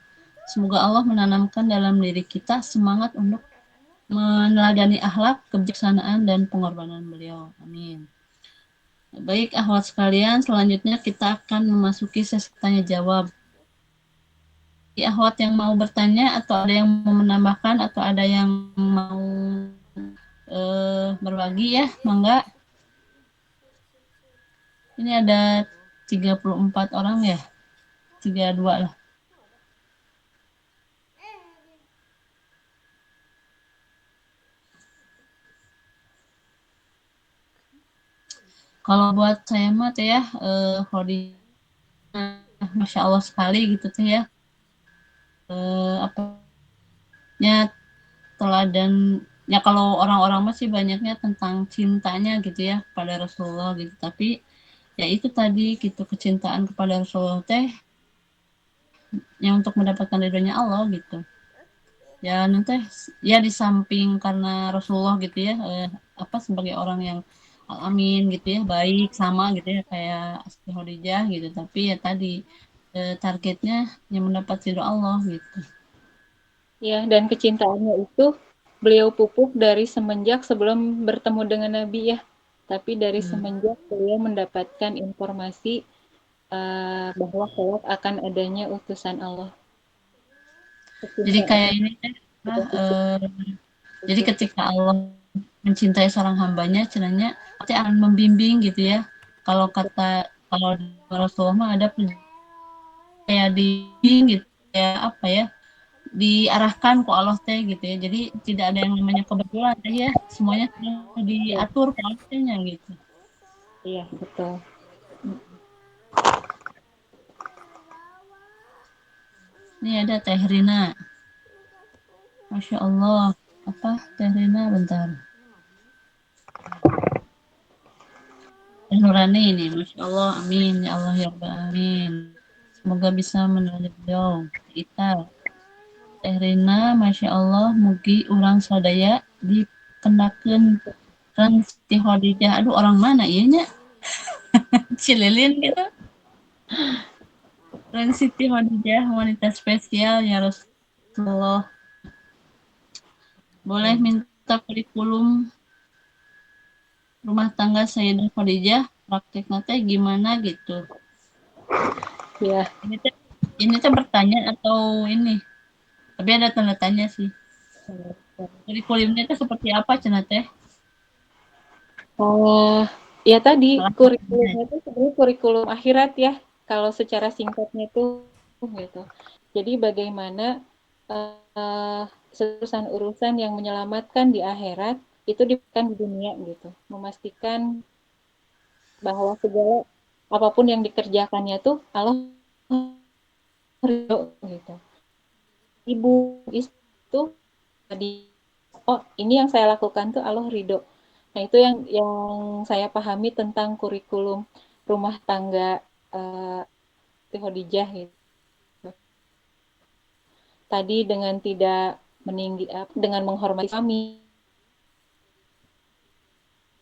Semoga Allah menanamkan dalam diri kita semangat untuk meneladani akhlak, kebijaksanaan, dan pengorbanan beliau. Amin. Baik, akhwat sekalian, selanjutnya kita akan memasuki sesi tanya jawab. Akhwat yang mau bertanya atau ada yang mau menambahkan atau ada yang mau berbagi ya, mangga. Ini ada 34 orang ya, 32 lah. Kalau buat saya mah teh ya, Masya Allah sekali gitu teh ya. Apanya teladan ya, kalau orang-orang masih banyaknya tentang cintanya gitu ya pada Rasulullah gitu, tapi ya itu tadi gitu, kecintaan kepada Rasulullah teh yang untuk mendapatkan ridhonya Allah gitu. Ya nanti ya di samping karena Rasulullah gitu ya, sebagai orang yang alamin gitu ya, baik sama gitu ya kayak Siti Khadijah gitu, tapi ya tadi targetnya yang mendapat ridho Allah gitu. Ya, dan kecintaannya itu beliau pupuk dari semenjak sebelum bertemu dengan Nabi ya. Tapi dari semenjak beliau mendapatkan informasi bahwa kelak akan adanya utusan Allah. Jadi kayak Kecintaannya ini teh, sudah jadi ketika Allah mencintai seorang hambanya, cenanya pasti akan membimbing gitu ya. Kalau Rasulullah mah ada kayak dibimbing gitu, kayak apa ya, diarahkan ke Allah teh gitu ya. Jadi tidak ada yang namanya kebetulan teh ya. Semuanya sudah diatur ke Allah tehnya gitu. Iya, betul. Ini ada Teh Rina. Masya Allah. Apa Teh Rina? Bentar. Teh Nurani ini. Masya Allah. Amin. Ya Allah ya Rabbal Amin. Semoga bisa menuju kita. Teh Rina, Masya Allah. Mugi urang sadaya dikenakeun kan Siti Khadijah. Aduh, orang mana ianya? Cililin gitu. Ren Siti Khadijah, wanita spesial ya Rasulullah. Boleh minta kurikulum rumah tangga Sayyidah Khadijah, prakteknya teh gimana gitu. Ya, Ini teh bertanya atau ini? Tapi ada tanda tanya sih. Kurikulumnya teh seperti apa cenah teh? ya tadi Salah satunya. kurikulumnya itu sebenarnya kurikulum akhirat ya. Kalau secara singkatnya itu gitu. Jadi bagaimana uh, urusan-urusan yang menyelamatkan di akhirat itu diberikan di dunia gitu. Memastikan bahwa segala apapun yang dikerjakannya tuh Allah ridho gitu. Ibu itu tadi, oh ini yang saya lakukan tuh Allah ridho. Nah itu yang saya pahami tentang kurikulum rumah tangga uh, Khadijah gitu. Tadi dengan tidak meninggi, dengan menghormati suami,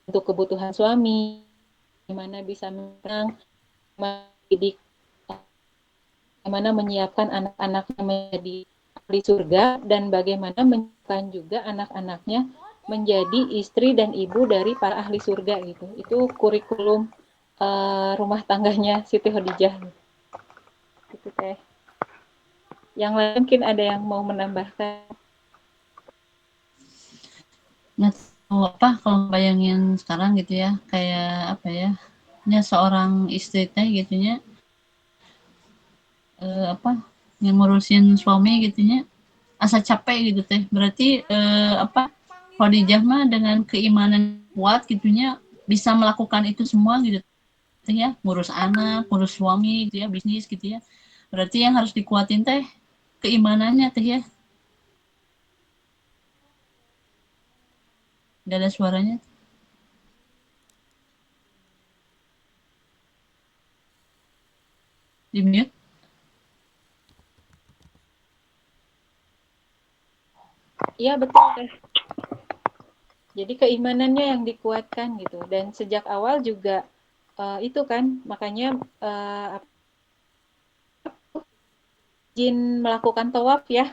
untuk kebutuhan suami, gimana bisa menang, mendidik, bagaimana menyiapkan anak-anaknya menjadi ahli surga, dan bagaimana menyiapkan juga anak-anaknya menjadi istri dan ibu dari para ahli surga gitu. Itu kurikulum rumah tangganya Siti Khadijah. Gitu teh. Yang lain mungkin ada yang mau menambahkan. Nggak tahu apa kalau bayangin sekarang gitu ya, kayak apa ya? Nya seorang istri teh gitunya apa yang ngurusin suami gitunya asa capek gitu teh. Berarti apa Khadijah mah dengan keimanan kuat gitunya bisa melakukan itu semua gitu teh ya, ngurus anak, ngurus suami gitu ya, bisnis gitu ya. Berarti yang harus dikuatin teh keimanannya teh ya. Gak ada suaranya. Di mute. Iya betul teh. Jadi keimanannya yang dikuatkan gitu. Dan sejak awal juga itu kan makanya izin melakukan tawaf ya.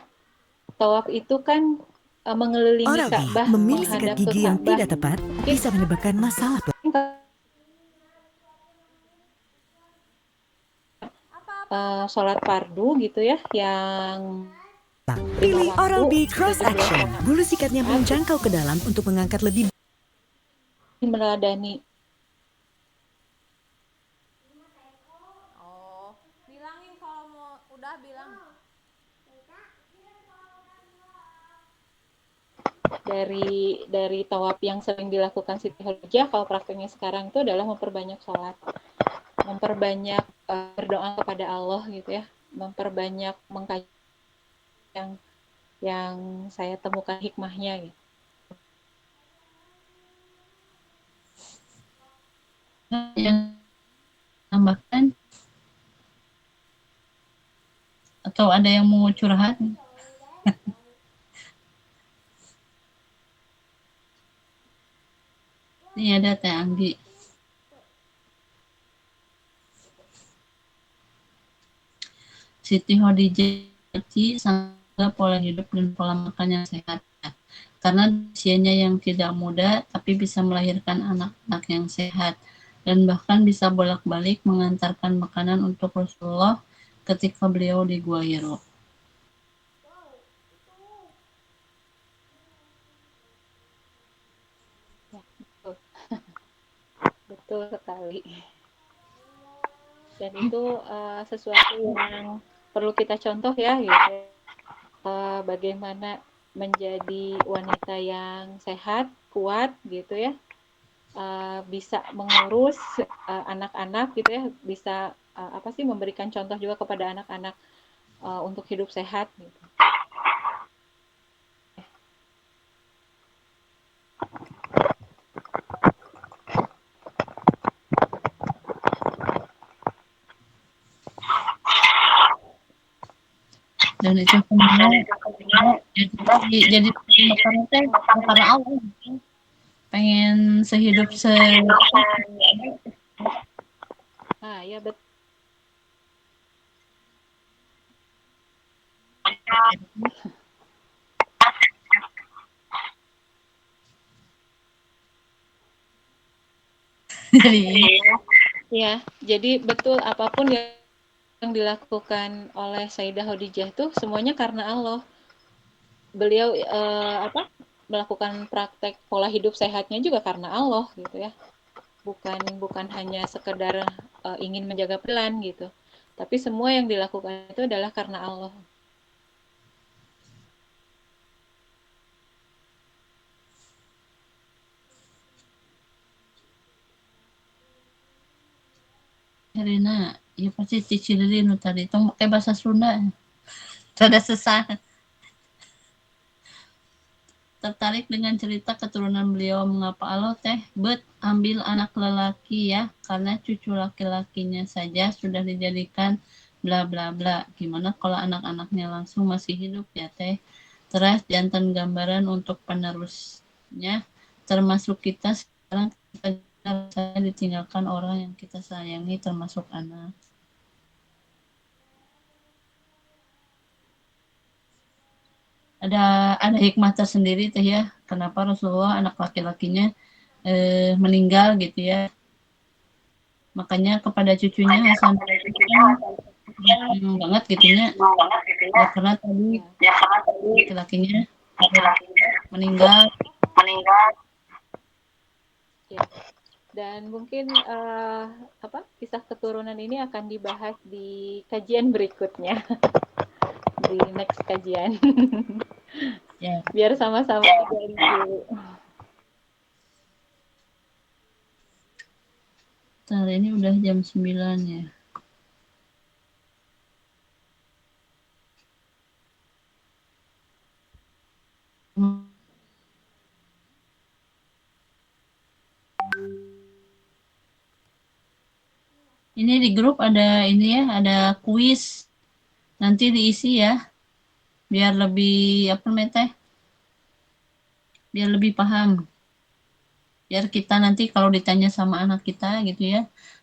Tawaf itu kan mengelilingi Orabi, Ka'bah, memilih sikat menghadap ke gigi yang Ka'bah. tidak tepat Mungkin bisa menyebabkan masalah. sholat fardu gitu ya, yang 5 Pilih waktu Oral-B itu Cross juga Action. Bulu sikatnya sholat, menjangkau ke dalam untuk mengangkat lebih meneladani. Oh, bilangin kalau mau udah bilang. Dari tawaf yang sering dilakukan Siti Khadijah, kalau prakteknya sekarang itu adalah memperbanyak sholat, memperbanyak berdoa kepada Allah gitu ya, memperbanyak mengkaji yang saya temukan hikmahnya gitu. Yang tambahkan atau ada yang mau curhat? Ini ada Teh Anggi. Siti Khadijah sangat pola hidup dan pola makan yang sehat. Karena usianya yang tidak muda, tapi bisa melahirkan anak-anak yang sehat. Dan bahkan bisa bolak-balik mengantarkan makanan untuk Rasulullah ketika beliau di Gua Hiro. Betul. Betul sekali. Dan itu sesuatu yang perlu kita contoh ya, gitu. Bagaimana menjadi wanita yang sehat, kuat, gitu ya, bisa mengurus anak-anak, gitu ya, bisa memberikan contoh juga kepada anak-anak untuk hidup sehat, gitu. Dan itu sebenarnya jadi karena teh karena Allah pengen sehidup Ya betul. Jadi betul, apapun yang dilakukan oleh Sayyidah Khadijah itu semuanya karena Allah. Beliau melakukan praktek pola hidup sehatnya juga karena Allah, gitu ya. Bukan hanya sekedar ingin menjaga pelan gitu. Tapi semua yang dilakukan itu adalah karena Allah. Herina, ya pasti cicilin tadi tong pakai bahasa Sunda. Rada susah. Tertarik dengan cerita keturunan beliau, mengapa Allah teh ambil anak lelaki ya, karena cucu laki-lakinya saja sudah dijadikan bla bla bla. Gimana kalau anak-anaknya langsung masih hidup ya teh. Terus jantan gambaran untuk penerusnya, termasuk kita sekarang kita ditinggalkan orang yang kita sayangi, termasuk anak. Ada hikmah tersendiri teh ya, kenapa Rasulullah anak laki-lakinya meninggal gitu ya. Makanya kepada cucunya Hasan banget gitunya. Ya karena tadi laki-lakinya meninggal. Ya. Dan mungkin kisah keturunan ini akan dibahas di kajian berikutnya. Di next kajian. Ya. Biar sama-sama digali dulu. Ini udah jam 9 ya. Ini di grup ada ini ya, ada kuis. Nanti diisi ya. Biar lebih biar lebih paham. Biar kita nanti kalau ditanya sama anak kita gitu ya,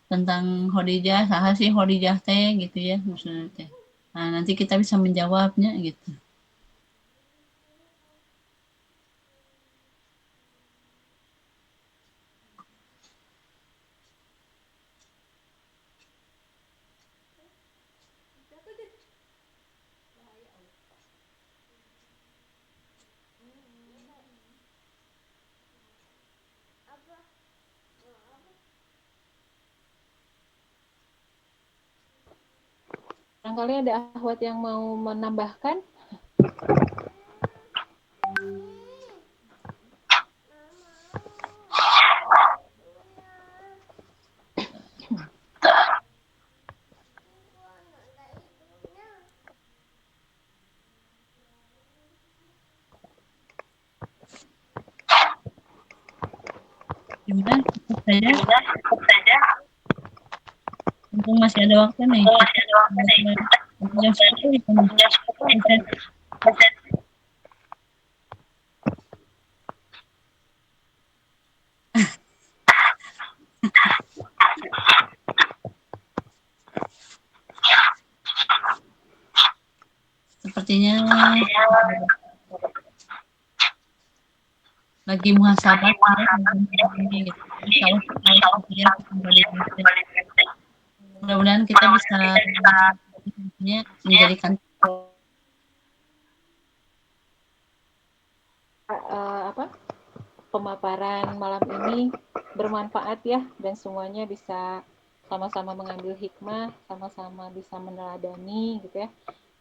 tentang Khadijah, saha sih Khadijah teh gitu ya, maksudnya teh. Nah, nanti kita bisa menjawabnya gitu. Barangkali ada akhwat yang mau menambahkan? Gimana? Cukup saja. Mumpung masih ada waktu nih. Jam 10 sepertinya lagi muhasabah ini gitu. Insya Allah kita kembali. Mudah-mudahan kita bisa menjadikan pemaparan malam ini bermanfaat ya, dan semuanya bisa sama-sama mengambil hikmah, sama-sama bisa meneladani gitu ya,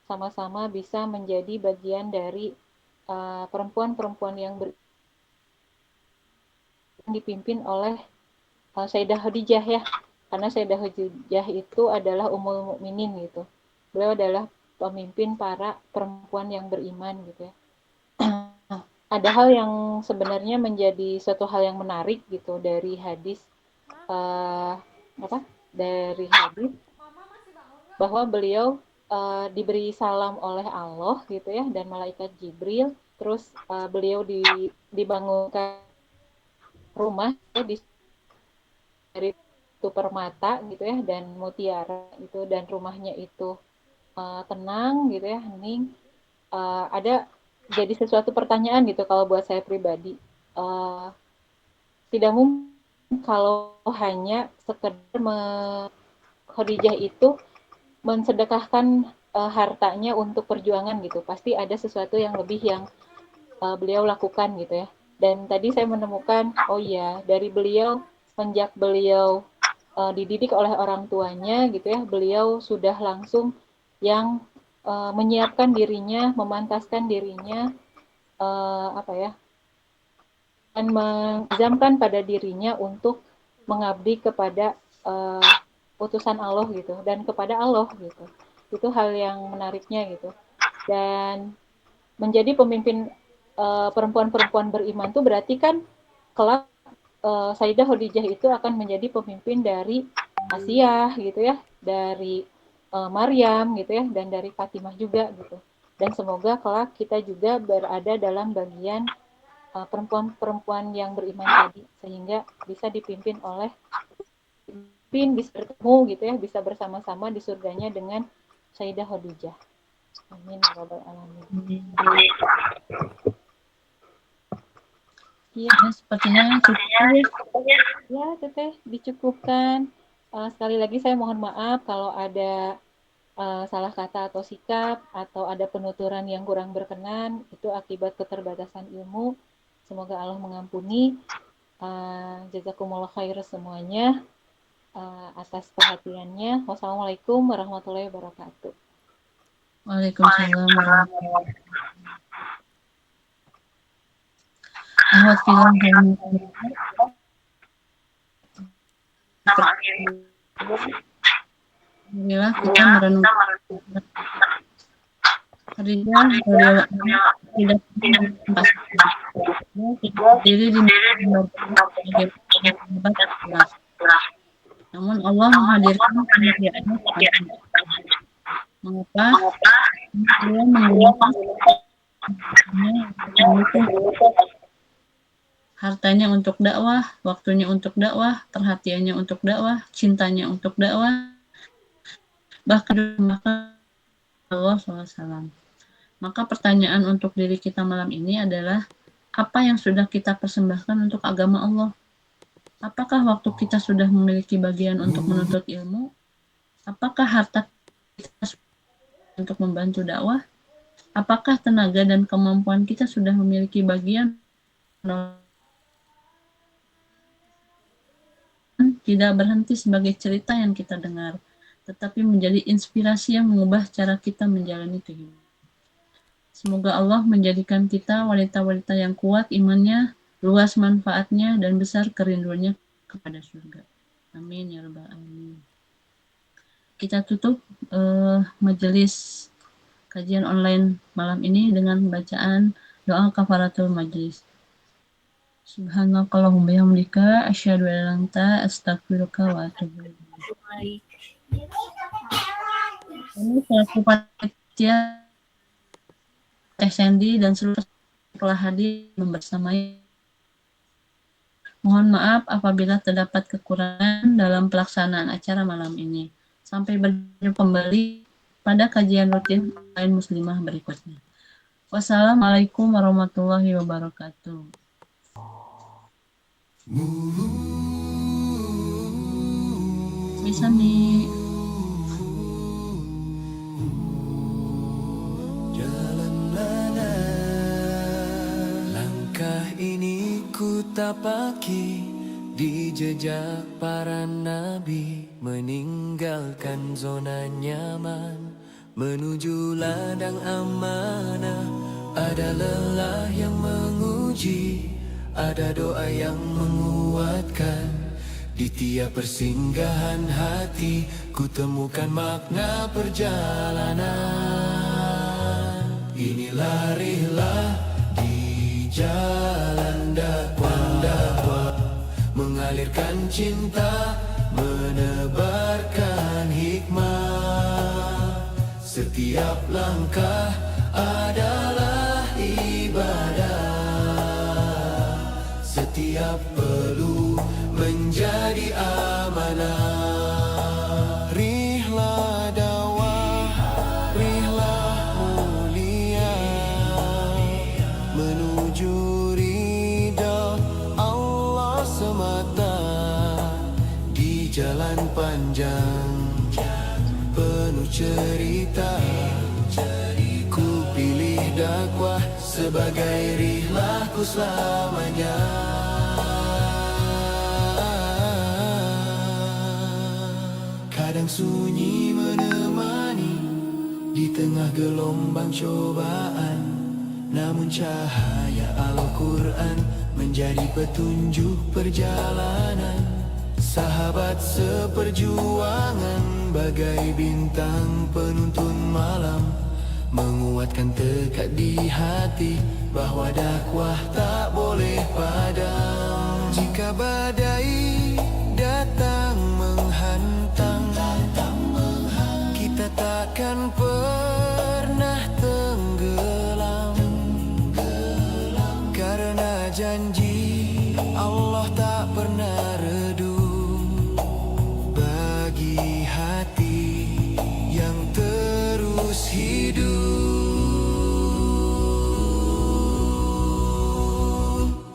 sama-sama bisa menjadi bagian dari perempuan-perempuan yang dipimpin oleh Sayyidah Khadijah ya, karena Sayyidah Khadijah itu adalah Ummul Mukminin gitu. Beliau adalah pemimpin para perempuan yang beriman gitu ya. Ada hal yang sebenarnya menjadi suatu hal yang menarik gitu dari hadis dari hadis bahwa beliau diberi salam oleh Allah gitu ya, dan malaikat Jibril, terus beliau dibangunkan rumah ya, dari itu permata gitu ya dan mutiara itu, dan rumahnya itu tenang gitu ya, hening. Ada jadi sesuatu pertanyaan gitu kalau buat saya pribadi, tidak mungkin kalau hanya sekedar Khadijah itu mensedekahkan hartanya untuk perjuangan gitu, pasti ada sesuatu yang lebih yang beliau lakukan gitu ya. Dan tadi saya menemukan, oh iya, dari beliau, sejak beliau dididik oleh orang tuanya gitu ya, beliau sudah langsung yang menyiapkan dirinya, memantaskan dirinya, dan mengizamkan pada dirinya untuk mengabdi kepada utusan Allah gitu, dan kepada Allah gitu. Itu hal yang menariknya gitu. Dan menjadi pemimpin perempuan-perempuan beriman itu berarti kan kelak Sayyidah Khadijah itu akan menjadi pemimpin dari Asiyah gitu ya, dari Maryam gitu ya, dan dari Fatimah juga gitu. Dan semoga kelak kita juga berada dalam bagian perempuan-perempuan yang beriman tadi, sehingga bisa dipimpin oleh bisa bertemu gitu ya, bisa bersama-sama di surganya dengan Sayyidah Khadijah. Amin ya rabbal alamin. Ya, sepertinya cukup ya Teteh, dicukupkan. Sekali lagi saya mohon maaf kalau ada salah kata atau sikap, atau ada penuturan yang kurang berkenan, itu akibat keterbatasan ilmu. Semoga Allah mengampuni. Jazakumullah khair semuanya atas perhatiannya. Wassalamualaikum warahmatullahi wabarakatuh. Waalaikumsalam warahmatullahi wabarakatuh. Alhamdulillah kita merenungkan Khadijah tidak diri di namun Allah menghadirkan kemuliaannya kepada mengapa dia menggunakan hartanya untuk dakwah, waktunya untuk dakwah, perhatiannya untuk dakwah, cintanya untuk dakwah, bahkan Allah SAW. Maka pertanyaan untuk diri kita malam ini adalah, apa yang sudah kita persembahkan untuk agama Allah? Apakah waktu kita sudah memiliki bagian untuk menuntut ilmu? Apakah harta kita untuk membantu dakwah? Apakah tenaga dan kemampuan kita sudah memiliki bagian tidak berhenti sebagai cerita yang kita dengar, tetapi menjadi inspirasi yang mengubah cara kita menjalani kehidupan. Semoga Allah menjadikan kita wanita-wanita yang kuat imannya, luas manfaatnya, dan besar kerinduannya kepada surga. Amin ya rabbal alamin. Kita tutup majelis kajian online malam ini dengan bacaan doa kafaratul majlis. Subhanakallahumma bihamdika asyhadu an la ilaha illa anta astaghfiruka wa atubu ilaik. Ini selaku panitia Teh Sandy dan seluruh telah hadir membersamai. Mohon maaf apabila terdapat kekurangan dalam pelaksanaan acara malam ini. Sampai berjumpa kembali pada kajian rutin online muslimah berikutnya. Wassalamualaikum warahmatullahi wabarakatuh. Bisa nih. Langkah ini ku tapaki di jejak para nabi, meninggalkan zona nyaman menuju ladang amanah. Ada lelah yang menguji, ada doa yang menguatkan. Di tiap persinggahan hati ku temukan makna perjalanan. Inilah rihlah di jalan dakwah, mengalirkan cinta, menebarkan hikmah. Setiap langkah adalah ibadah, setiap peluh menjadi amanah. Rihlah dakwah, rihlah mulia, menuju ridha Allah semata. Di jalan panjang penuh cerita, ku pilih dakwah sebagai rihlahku selamanya. Kadang sunyi menemani di tengah gelombang cobaan, namun cahaya Al-Quran menjadi petunjuk perjalanan. Sahabat seperjuangan bagai bintang penuntun malam, menguatkan tekad di hati bahwa dakwah tak boleh padam. Jika badai datang menghantam, kita takkan pernah tenggelam, karena janji Allah tak pernah redup bagi hati yang terus hidup.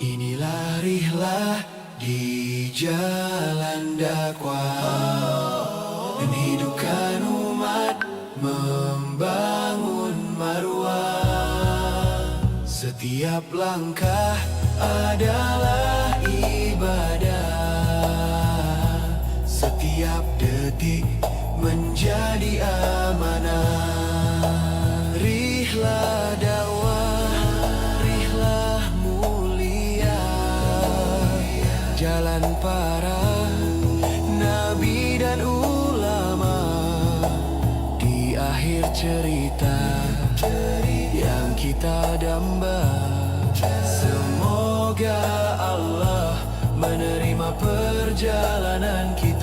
Inilah rihlah di jalan dakwah, menghidupkan umat, membangun marwah. Setiap langkah adalah ibadah, setiap detik menjadi amanah. Rihlah dakwah, rihlah mulia, jalan para nabi dan ulama. Di akhir cerita yang kita damba, semoga Allah menerima perjalanan kita.